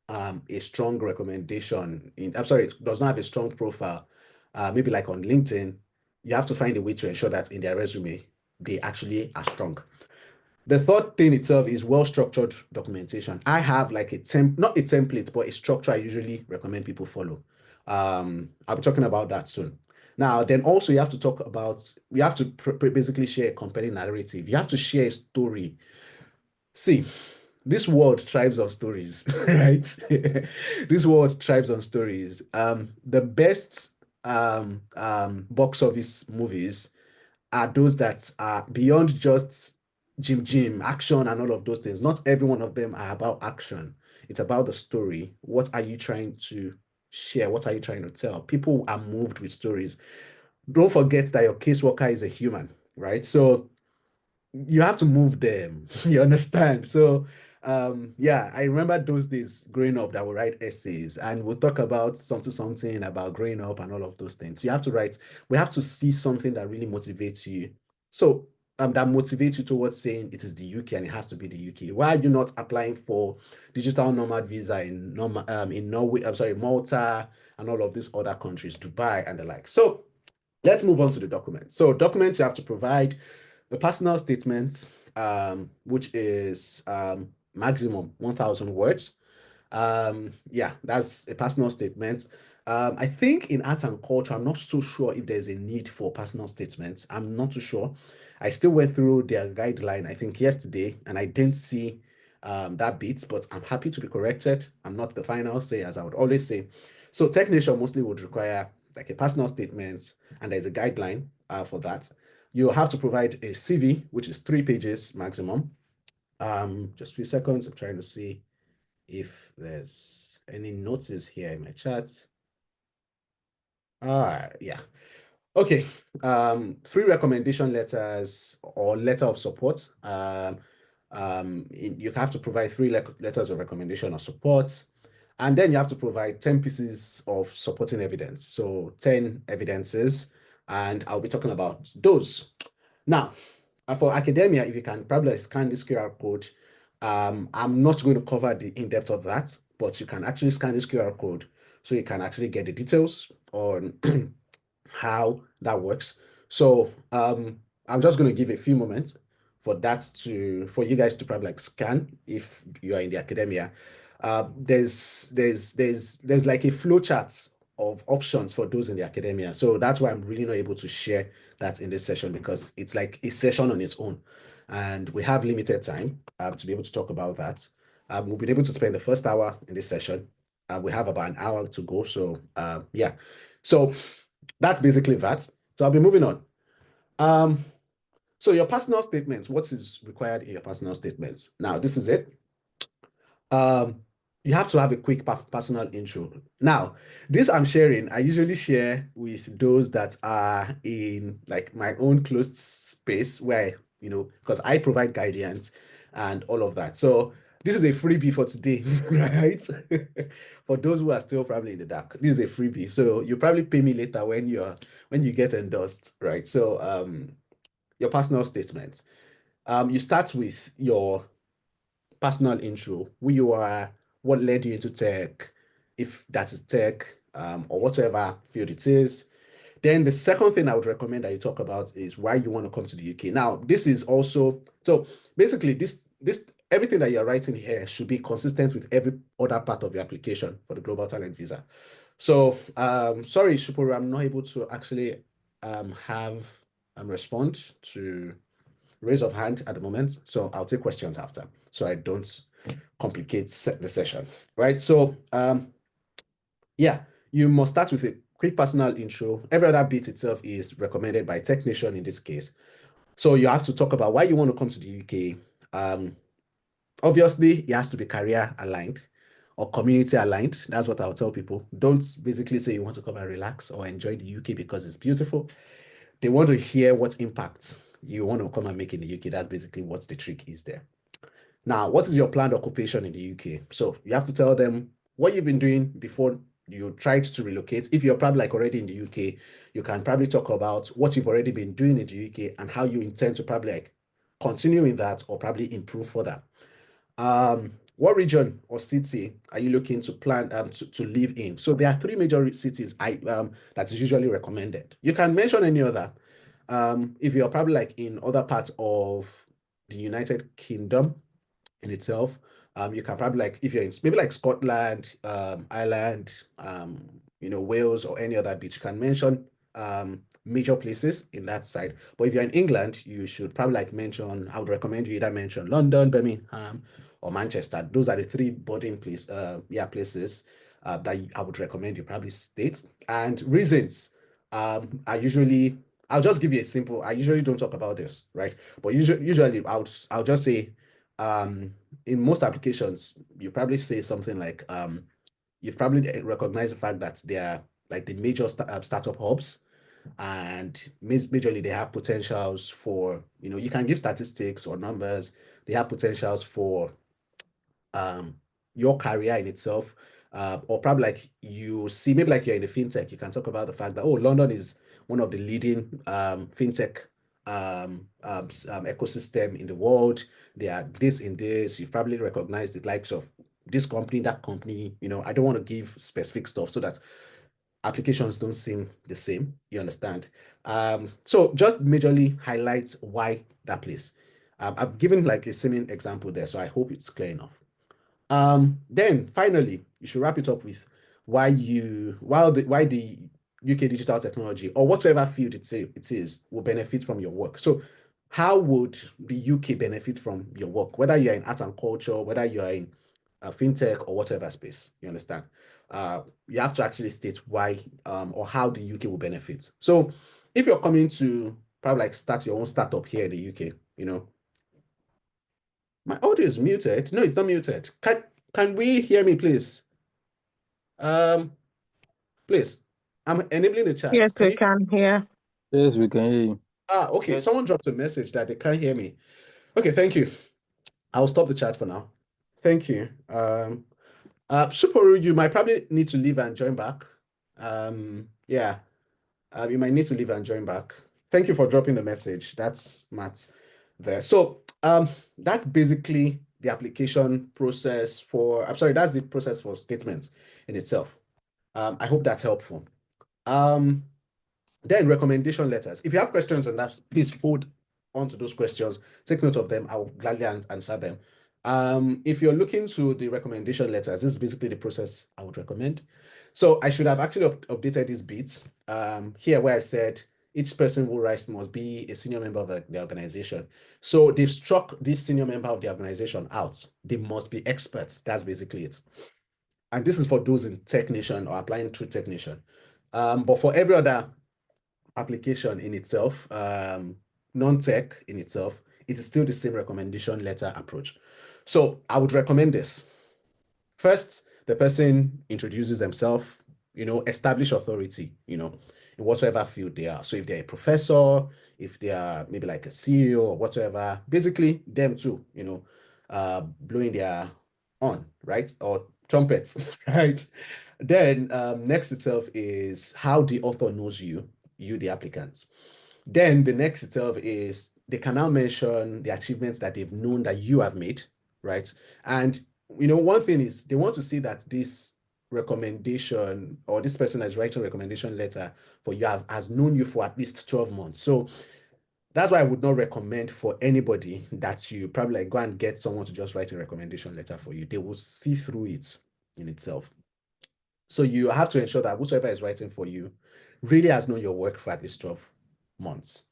a strong recommendation I'm sorry, it does not have a strong profile, maybe like on LinkedIn, you have to find a way to ensure that in their resume, they actually are strong. The third thing itself is well-structured documentation. I have like not a template, but a structure I usually recommend people follow. I'll be talking about that soon. Now, then also you have to talk about, you have to basically share a compelling narrative. You have to share a story. See, this world thrives on stories, right? This world thrives on stories. The best box office movies are those that are beyond just gym action and all of those things. Not every one of them are about action. It's about the story. What are you trying to share? What are you trying to tell? People are moved with stories. Don't forget that your caseworker is a human, right? So you have to move them. You understand? So yeah, I remember those days growing up that would write essays and we'll talk about something about growing up and all of those things. You have to write, we have to see something that really motivates you. So that motivates you towards saying it is the UK and it has to be the UK. Why are you not applying for digital nomad visa in Norway, I'm sorry, Malta and all of these other countries, Dubai and the like. So let's move on to the documents. So documents you have to provide the personal statement, which is maximum 1,000 words. Yeah, that's a personal statement. I think in art and culture, I'm not so sure if there's a need for personal statements. I'm not too sure. I still went through their guideline, I think, yesterday, and I didn't see that bit, but I'm happy to be corrected. I'm not the final say, as I would always say. So technician mostly would require like a personal statement, and there's a guideline for that. You have to provide a CV, which is 3 pages maximum. Just a few seconds. I'm trying to see if there's any notices here in my chat. Yeah. Okay. Three recommendation letters or letter of support. You have to provide three letters of recommendation or support. And then you have to provide 10 pieces of supporting evidence. So 10 evidences. And I'll be talking about those. Now, for academia, if you can probably scan this QR code, I'm not going to cover the in-depth of that, but you can actually scan this QR code so you can actually get the details on how that works. So I'm just going to give a few moments for you guys to probably like scan if you are in the academia. There's like a flow chart of options for those in the academia. So that's why I'm really not able to share that in this session because it's like a session on its own. And we have limited time to be able to talk about that. We'll be able to spend the first hour in this session. We have about an hour to go. So yeah. So that's basically that. So I'll be moving on. Um, so your personal statements, what is required in your personal statements? Now, this is it. Um, you have to have a quick personal intro. Now, this I'm sharing, I usually share with those that are in like my own closed space where, because I provide guidance and all of that. So this is a freebie for today, right? For those who are still probably in the dark, this is a freebie. So you probably pay me later when you get endorsed, right? So your personal statement. You start with your personal intro, who you are, what led you into tech, if that is tech, or whatever field it is. Then the second thing I would recommend that you talk about is why you want to come to the UK. Now, this is also, so basically this everything that you're writing here should be consistent with every other part of your application for the Global Talent Visa. So sorry, Shupuru, I'm not able to actually have respond to raise of hand at the moment. So I'll take questions after so I don't complicate the session, right? So yeah, you must start with a quick personal intro. Every other bit itself is recommended by technician in this case. So you have to talk about why you want to come to the UK. Obviously, it has to be career aligned or community aligned. That's what I'll tell people. Don't basically say you want to come and relax or enjoy the UK because it's beautiful. They want to hear what impact you want to come and make in the UK. That's basically what the trick is there. Now, what is your planned occupation in the UK? So you have to tell them what you've been doing before you tried to relocate. If you're probably like already in the UK, you can probably talk about what you've already been doing in the UK and how you intend to probably like continue in that or probably improve further. what region or city are you looking to plan to live in? So there are three major cities that is usually recommended. You can mention any other. If you're probably like in other parts of the United Kingdom in itself, you can probably like if you're in maybe like Scotland, Ireland, Wales or any other bit, you can mention major places in that side. But if you're in England, you should probably like mention, I would recommend you either mention London, Birmingham, or Manchester. Those are the three boarding places that I would recommend you probably state. And reasons are usually, I'll just give you a simple, I usually don't talk about this, right? But usually I'll just say in most applications, you probably say something like you've probably recognized the fact that they are like the major startup hubs, and majorly they have potentials for, you can give statistics or numbers. They have potentials for um, your career in itself, or probably like you see, maybe like you're in a fintech, you can talk about the fact that, oh, London is one of the leading fintech ecosystem in the world. They are this in this. You've probably recognized the likes of this company, that company. I don't want to give specific stuff so that applications don't seem the same. You understand? So just majorly highlight why that place. I've given like a seeming example there, so I hope it's clear enough. Then finally, you should wrap it up with why the UK digital technology or whatever field it is will benefit from your work. So how would the UK benefit from your work, whether you're in art and culture, whether you're in fintech or whatever space, you understand? You have to actually state why or how the UK will benefit. So if you're coming to probably like start your own startup here in the UK, my audio is muted. No, it's not muted. Can we hear me, please? Um, please. I'm enabling the chat. Yes, Can we you? can hear. Yes, we can hear you. Okay. Someone dropped a message that they can't hear me. Okay, thank you. I'll stop the chat for now. Thank you. Super, you might probably need to leave and join back. Yeah. You might need to leave and join back. Thank you for dropping the message. That's Matt there. So that's basically the application process for, I'm sorry, that's the process for statements in itself. I hope that's helpful. Then recommendation letters. If you have questions on that, please hold on to those questions. Take note of them. I will gladly answer them. If you're looking to the recommendation letters, this is basically the process I would recommend. So I should have actually updated this bit here where I said each person who writes must be a senior member of the organization. So they've struck this senior member of the organization out. They must be experts. That's basically it. And this is for those in Technician or applying through Technician. But for every other application in itself, non-tech in itself, it is still the same recommendation letter approach. So I would recommend this. First, the person introduces themselves, establish authority, in whatever field they are. So if they're a professor, if they are maybe like a CEO or whatever, basically them too, blowing their on, right? Or trumpets, right? Then next itself is how the author knows you, the applicant. Then the next itself is they can now mention the achievements that they've known that you have made, right? And one thing is they want to see that this recommendation or this person that's writing a recommendation letter for you has known you for at least 12 months. So that's why I would not recommend for anybody that you probably like go and get someone to just write a recommendation letter for you. They will see through it in itself. So you have to ensure that whoever is writing for you really has known your work for at least 12 months.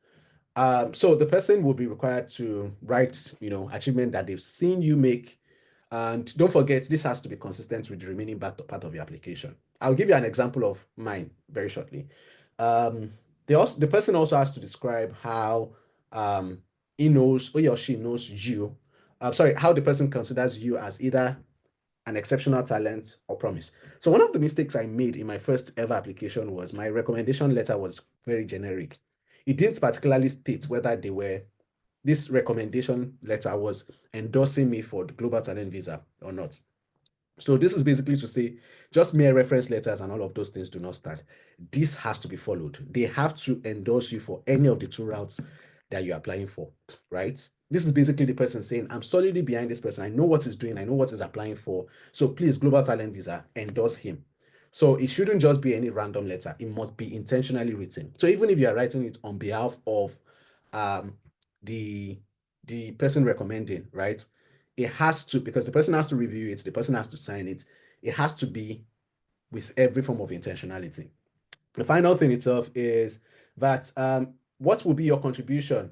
So the person will be required to write, achievement that they've seen you make. And don't forget, this has to be consistent with the remaining part of your application. I'll give you an example of mine very shortly. The person also has to describe how he or she knows you. Sorry, how the person considers you as either an exceptional talent or promise. So one of the mistakes I made in my first ever application was my recommendation letter was very generic. It didn't particularly state whether this recommendation letter was endorsing me for the Global Talent Visa or not. So this is basically to say just mere reference letters and all of those things do not stand. This has to be followed. They have to endorse you for any of the two routes that you're applying for, right? This is basically the person saying, I'm solidly behind this person. I know what he's doing. I know what he's applying for. So please, Global Talent Visa, endorse him. So it shouldn't just be any random letter. It must be intentionally written. So even if you are writing it on behalf of um, the the person recommending, right? It has to, because the person has to review it, the person has to sign it. It has to be with every form of intentionality. The final thing itself is that what will be your contribution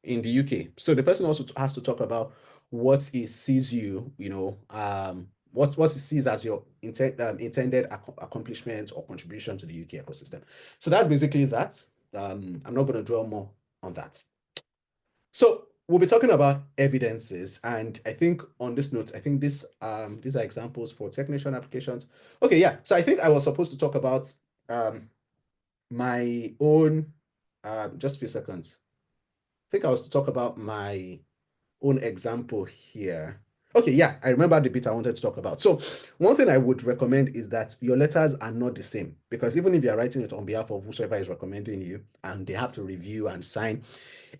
in the UK? So the person also has to talk about what he sees you, what he sees as your intended accomplishment or contribution to the UK ecosystem. So that's basically that. I'm not going to dwell more on that. So we'll be talking about evidences, and I think on this note, I think these are examples for technician applications. Okay, yeah. So I think I was supposed to talk about um, my own. Just a few seconds. I think I was to talk about my own example here. Okay, yeah, I remember the bit I wanted to talk about. So one thing I would recommend is that your letters are not the same, because even if you're writing it on behalf of whosoever is recommending you and they have to review and sign,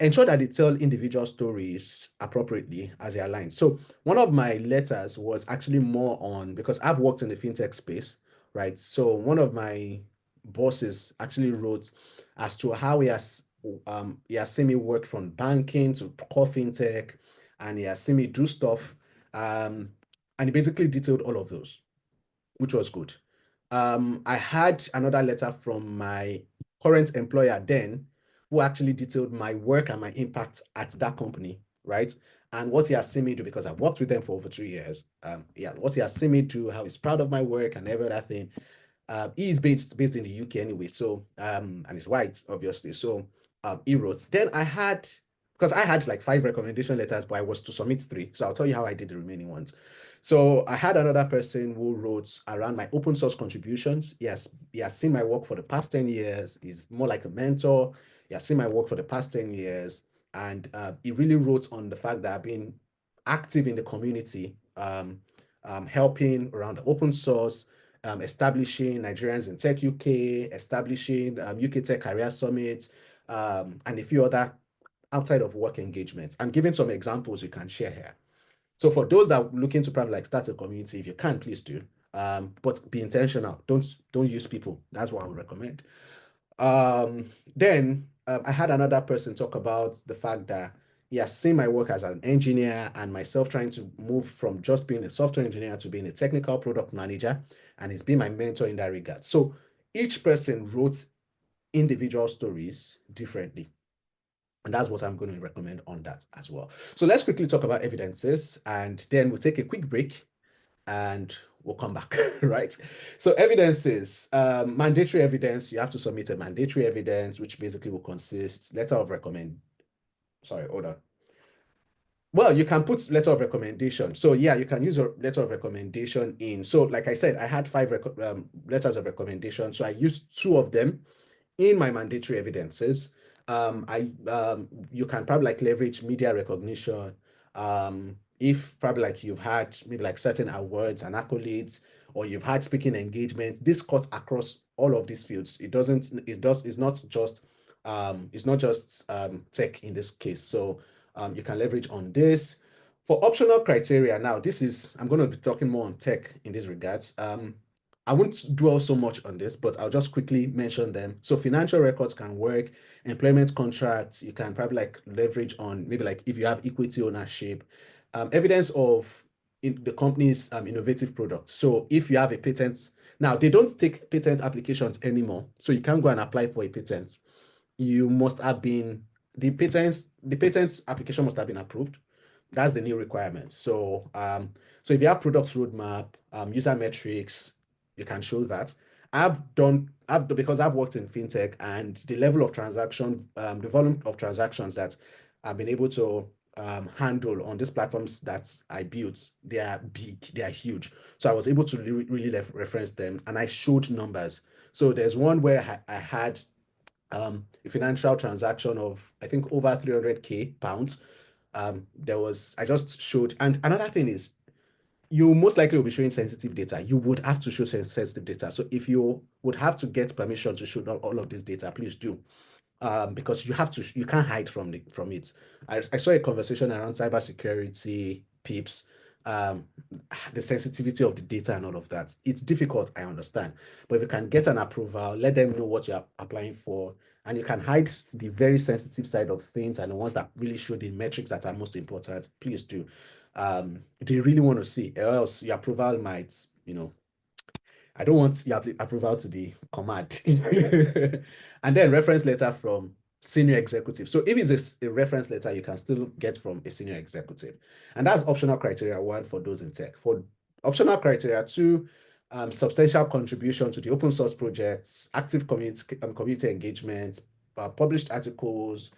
ensure that they tell individual stories appropriately as they align. So one of my letters was actually more on, because I've worked in the fintech space, right? So one of my bosses actually wrote as to how he has seen me work from banking to core fintech, and he has seen me do stuff. And he basically detailed all of those, which was good. I had another letter from my current employer then, who actually detailed my work and my impact at that company, right? And what he has seen me do, because I've worked with them for over 2 years. Yeah, what he has seen me do, how he's proud of my work and every other thing. He is based in the UK anyway, so and he's white, obviously. So he wrote. Then I had, because I had like 5 recommendation letters, but I was to submit 3. So I'll tell you how I did the remaining ones. So I had another person who wrote around my open source contributions. Yes, he has seen my work for the past 10 years. He's more like a mentor. He has seen my work for the past 10 years. And he really wrote on the fact that I've been active in the community, helping around the open source, establishing Nigerians in Tech UK, establishing UK Tech Career Summit, and a few other outside of work engagements. I'm giving some examples you can share here. So for those that are looking to probably like start a community, if you can, please do. But be intentional. Don't use people. That's what I would recommend. Then I had another person talk about the fact that he has seen my work as an engineer and myself trying to move from just being a software engineer to being a technical product manager, and he's been my mentor in that regard. So each person wrote individual stories differently. And that's what I'm going to recommend on that as well. So let's quickly talk about evidences, and then we'll take a quick break and we'll come back, right? So evidences, mandatory evidence, you have to submit a mandatory evidence, which basically will consist letter of recommend. Sorry, hold on. Well, you can put letter of recommendation. So yeah, you can use a letter of recommendation in. So like I said, I had 5 letters of recommendation. So I used 2 of them in my mandatory evidences. You can probably like leverage media recognition. If probably like you've had maybe like certain awards and accolades, or you've had speaking engagements, this cuts across all of these fields. It's not just tech in this case. So you can leverage on this. For optional criteria, now this is, I'm going to be talking more on tech in these regards. I won't dwell so much on this, but I'll just quickly mention them. So financial records can work, employment contracts, you can probably like leverage on maybe like if you have equity ownership, evidence of the company's innovative product. So if you have a patent, now they don't take patent applications anymore, so you can't go and apply for a patent. You must have been, the patents application must have been approved. That's the new requirement. So if you have product roadmap, user metrics, you can show that. Because I've worked in fintech, and the level of transaction, the volume of transactions that I've been able to handle on these platforms that I built, they are big, they are huge. So I was able to really reference them, and I showed numbers. So there's one where I had a financial transaction of I think over 300k pounds. I just showed, and another thing is you most likely will be showing sensitive data. You would have to show sensitive data. So if you would have to get permission to show all of this data, please do. because you can't hide from it. I saw a conversation around cybersecurity, PIPs, um, the sensitivity of the data and all of that. It's difficult, I understand. But if you can get an approval, let them know what you're applying for, and you can hide the very sensitive side of things and the ones that really show the metrics that are most important, please do. They really want to see, or else your approval might, I don't want your approval to be command. And then reference letter from senior executive. So if it's a reference letter, you can still get from a senior executive. And that's optional criteria one for those in tech. For optional criteria two, substantial contribution to the open source projects, active community engagement, published articles,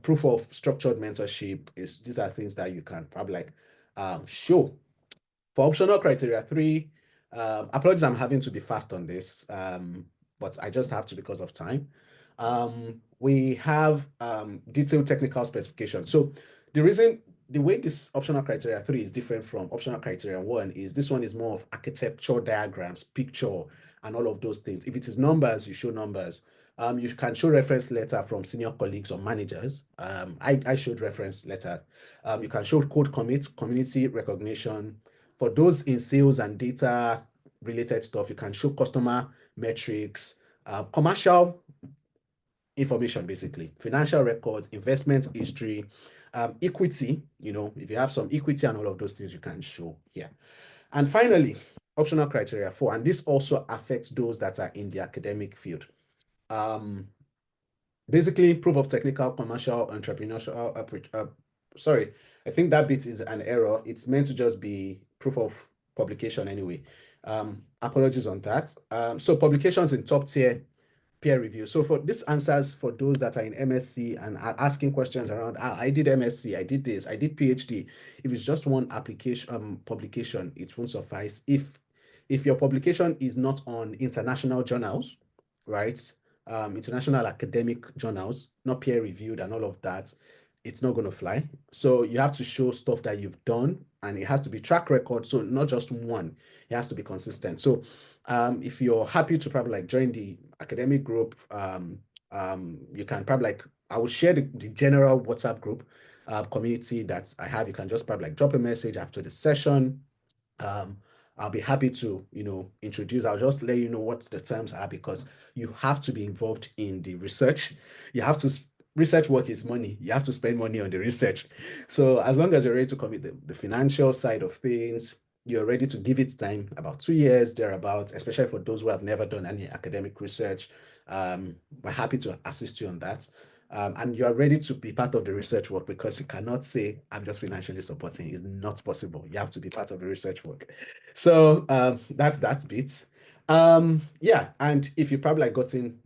proof of structured mentorship. These are things that you can probably show. For optional criteria three, apologies, I'm having to be fast on this, but I just have to because of time. We have detailed technical specification. So the way this optional criteria three is different from optional criteria one is this one is more of architecture diagrams, picture, and all of those things. If it is numbers, you show numbers. You can show reference letter from senior colleagues or managers. I showed reference letter. You can show code commit, community recognition. For those in sales and data related stuff, you can show customer metrics, commercial information, basically, financial records, investment history, equity. If you have some equity and all of those things, you can show here. And finally, optional criteria four, and this also affects those that are in the academic field. Basically, proof of technical, commercial, entrepreneurial. Sorry, I think that bit is an error. It's meant to just be proof of publication anyway. Apologies on that. So publications in top tier peer review. So for this answers for those that are in MSc and are asking questions around, I did MSc, I did this, I did PhD. If it's just one application publication, it won't suffice. If your publication is not on international journals, right? International academic journals, not peer reviewed and all of that, it's not going to fly. So you have to show stuff that you've done, and it has to be track record. So not just one, it has to be consistent. So if you're happy to probably join the academic group, you can probably I will share the general WhatsApp group community that I have. You can just probably drop a message after the session. um, I'll be happy to, introduce. I'll just let you know what the terms are because you have to be involved in the research. You have to, research work is money. You have to spend money on the research. So as long as you're ready to commit the financial side of things, you're ready to give it time, about 2 years, thereabouts, especially for those who have never done any academic research. We're happy to assist you on that. And you are ready to be part of the research work because you cannot say, I'm just financially supporting. It's not possible. You have to be part of the research work. So that's that bit. Yeah, and if you probably gotten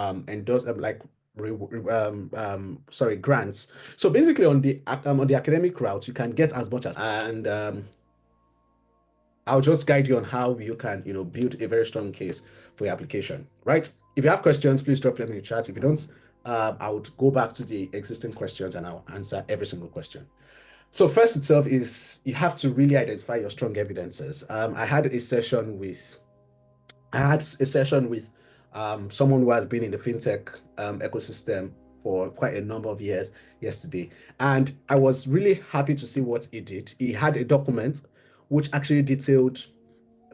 endorsed sorry, grants. So basically on the academic route, you can get as much as, and I'll just guide you on how you can, build a very strong case for your application, right? If you have questions, please drop them in the chat. If you don't, I would go back to the existing questions and I'll answer every single question. So first itself is you have to really identify your strong evidences. I had a session with someone who has been in the fintech ecosystem for quite a number of years yesterday, and I was really happy to see what he did. He had a document which actually detailed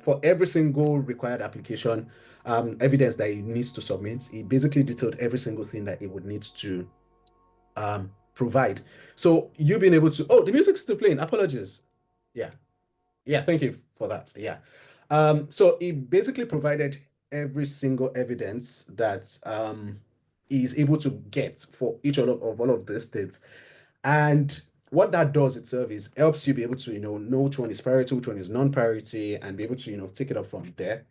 for every single required application evidence that he needs to submit. He basically detailed every single thing that he would need to provide. So you being able to, oh, the music's still playing. Apologies. Yeah. Yeah, thank you for that. Yeah. So he basically provided every single evidence that he is able to get for each of all of these states. And what that does itself is helps you be able to, know which one is priority, which one is non-priority, and be able to, take it up from there.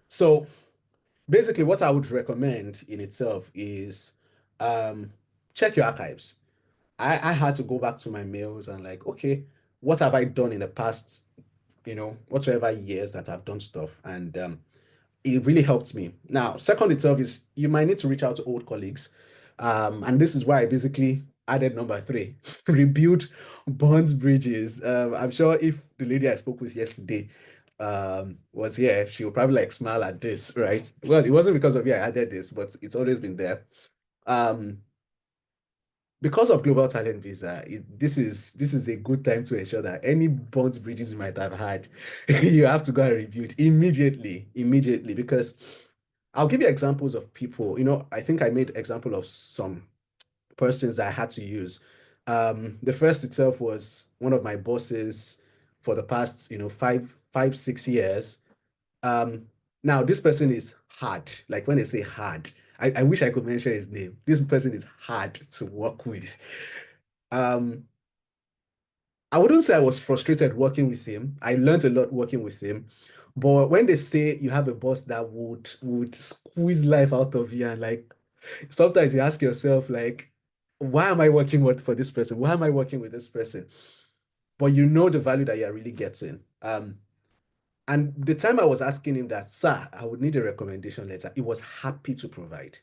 So basically what I would recommend in itself is check your archives. I had to go back to my mails and okay, what have I done in the past, whatsoever years that I've done stuff. And it really helped me. Now, second itself is you might need to reach out to old colleagues. And this is why I basically added number three, rebuild bonds bridges. I'm sure if the lady I spoke with yesterday was here, she would probably like smile at this, right? Well, it wasn't because of I added this, but it's always been there. Um, because of global talent visa, this is a good time to ensure that any bond bridges you might have had, you have to go and review it immediately, because I'll give you examples of people. I think I made example of some persons that I had to use. The first itself was one of my bosses for the past, 6 years. Um, Now this person is hard. Like when I say hard, I wish I could mention his name. This person is hard to work with. Um, I wouldn't say I was frustrated working with him. I learned a lot working with him. But when they say you have a boss that would squeeze life out of you, and like sometimes you ask yourself, like, why am I working for this person? Why am I working with this person? But you know the value that you're really getting. And the time I was asking him that, sir, I would need a recommendation letter, he was happy to provide.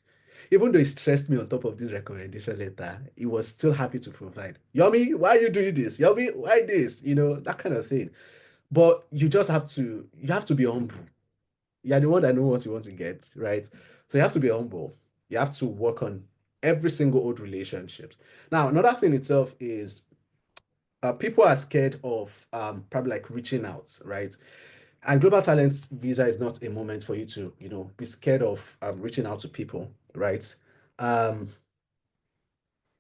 Even though he stressed me on top of this recommendation letter, he was still happy to provide. Yomi, why are you doing this? Yomi, why this? That kind of thing. But you have to be humble. You're the one that knows what you want to get, right? So you have to be humble. You have to work on every single old relationship. Now, another thing itself is people are scared of probably like reaching out, right? And global talent visa is not a moment for you to, be scared of reaching out to people, right? Um,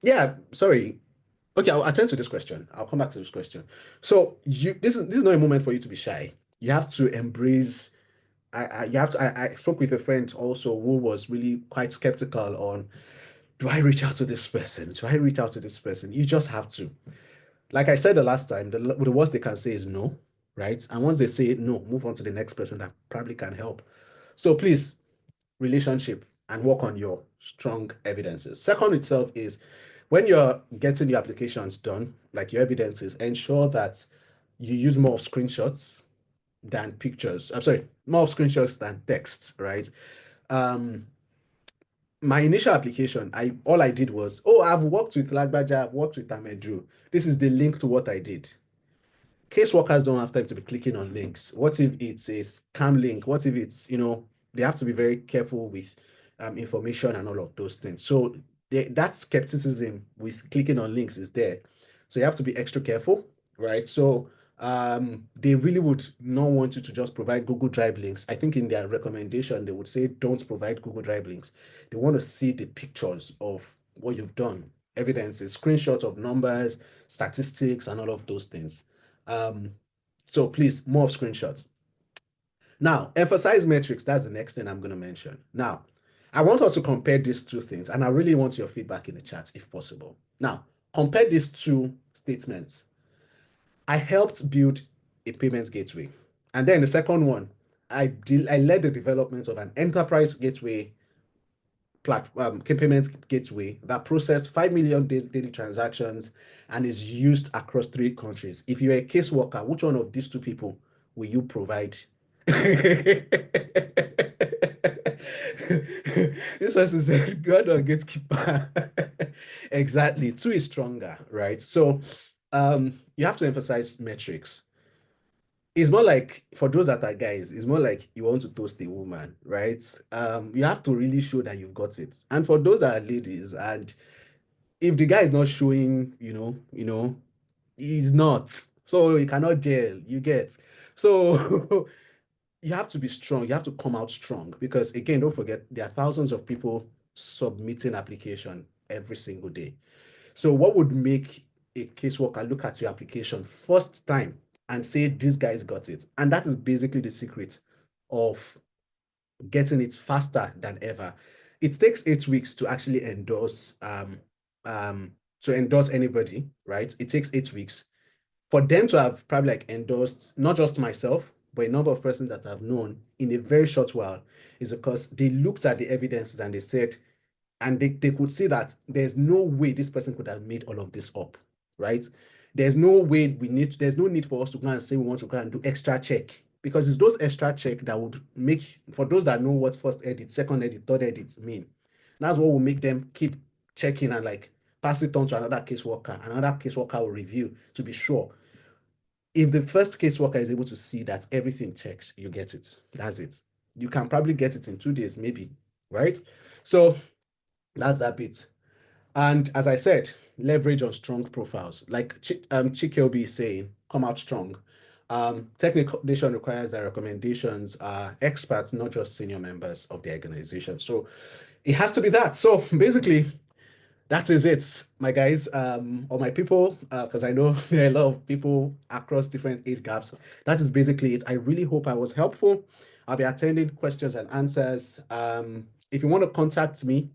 yeah, sorry. Okay, I'll attend to this question. I'll come back to this question. So this is not a moment for you to be shy. You have to embrace. You have to. I spoke with a friend also who was really quite skeptical on, do I reach out to this person? Do I reach out to this person? You just have to. Like I said the last time, the worst they can say is no, right? And once they say no, move on to the next person that probably can help. So please, relationship and work on your strong evidences. Second itself is when you're getting your applications done, like your evidences, ensure that you use more of screenshots than pictures. I'm sorry, more of screenshots than text, right? Um, my initial application, all I did was, oh, I've worked with Lagbaja, I've worked with Amedru. This is the link to what I did. Caseworkers don't have time to be clicking on links. What if it's a scam link? What if they have to be very careful with information and all of those things. So that skepticism with clicking on links is there. So you have to be extra careful, right? So they really would not want you to just provide Google Drive links. I think in their recommendation, they would say don't provide Google Drive links. They want to see the pictures of what you've done, evidences, screenshots of numbers, statistics, and all of those things. Um, so please, more of screenshots. Now, emphasize metrics. That's the next thing I'm going to mention. Now, I want us to compare these two things, and I really want your feedback in the chat if possible. Now, compare these two statements. I helped build a payment gateway. And then the second one, I led the development of an enterprise gateway platform, payment gateway that processed 5 million daily transactions and is used across 3 countries. If you're a caseworker, which one of these two people will you provide? This person said, God or gatekeeper. Exactly. Two is stronger, right? So you have to emphasize metrics. It's more like for those that are guys, it's more like you want to toast a woman, right? You have to really show that you've got it. And for those that are ladies, and if the guy is not showing, he's not. So he cannot jail, you get. So you have to be strong. You have to come out strong because again, don't forget there are thousands of people submitting application every single day. So what would make a caseworker look at your application first time and say, this guy's got it? And that is basically the secret of getting it faster than ever. It takes 8 weeks to actually endorse anybody, right? It takes 8 weeks for them to have probably like endorsed not just myself, but a number of persons that I've known in a very short while is because they looked at the evidences and they said, and they could see that there's no way this person could have made all of this up, right? There's no need for us to go and say we want to go and do extra check because it's those extra check that would make, for those that know what first edit, second edit, third edit mean, that's what will make them keep checking and like pass it on to another caseworker. Another caseworker will review to be sure. if the first caseworker is able to see that everything checks, you get it. That's it. You can probably get it in 2 days, maybe, right? So that's that bit. And as I said, leverage on strong profiles. Like Chikeobi is saying, come out strong. Technical nation requires that recommendations are experts, not just senior members of the organization. So it has to be that. So basically, that is it, my guys, or my people, because I know there are a lot of people across different age gaps. That is basically it. I really hope I was helpful. I'll be attending questions and answers. If you want to contact me,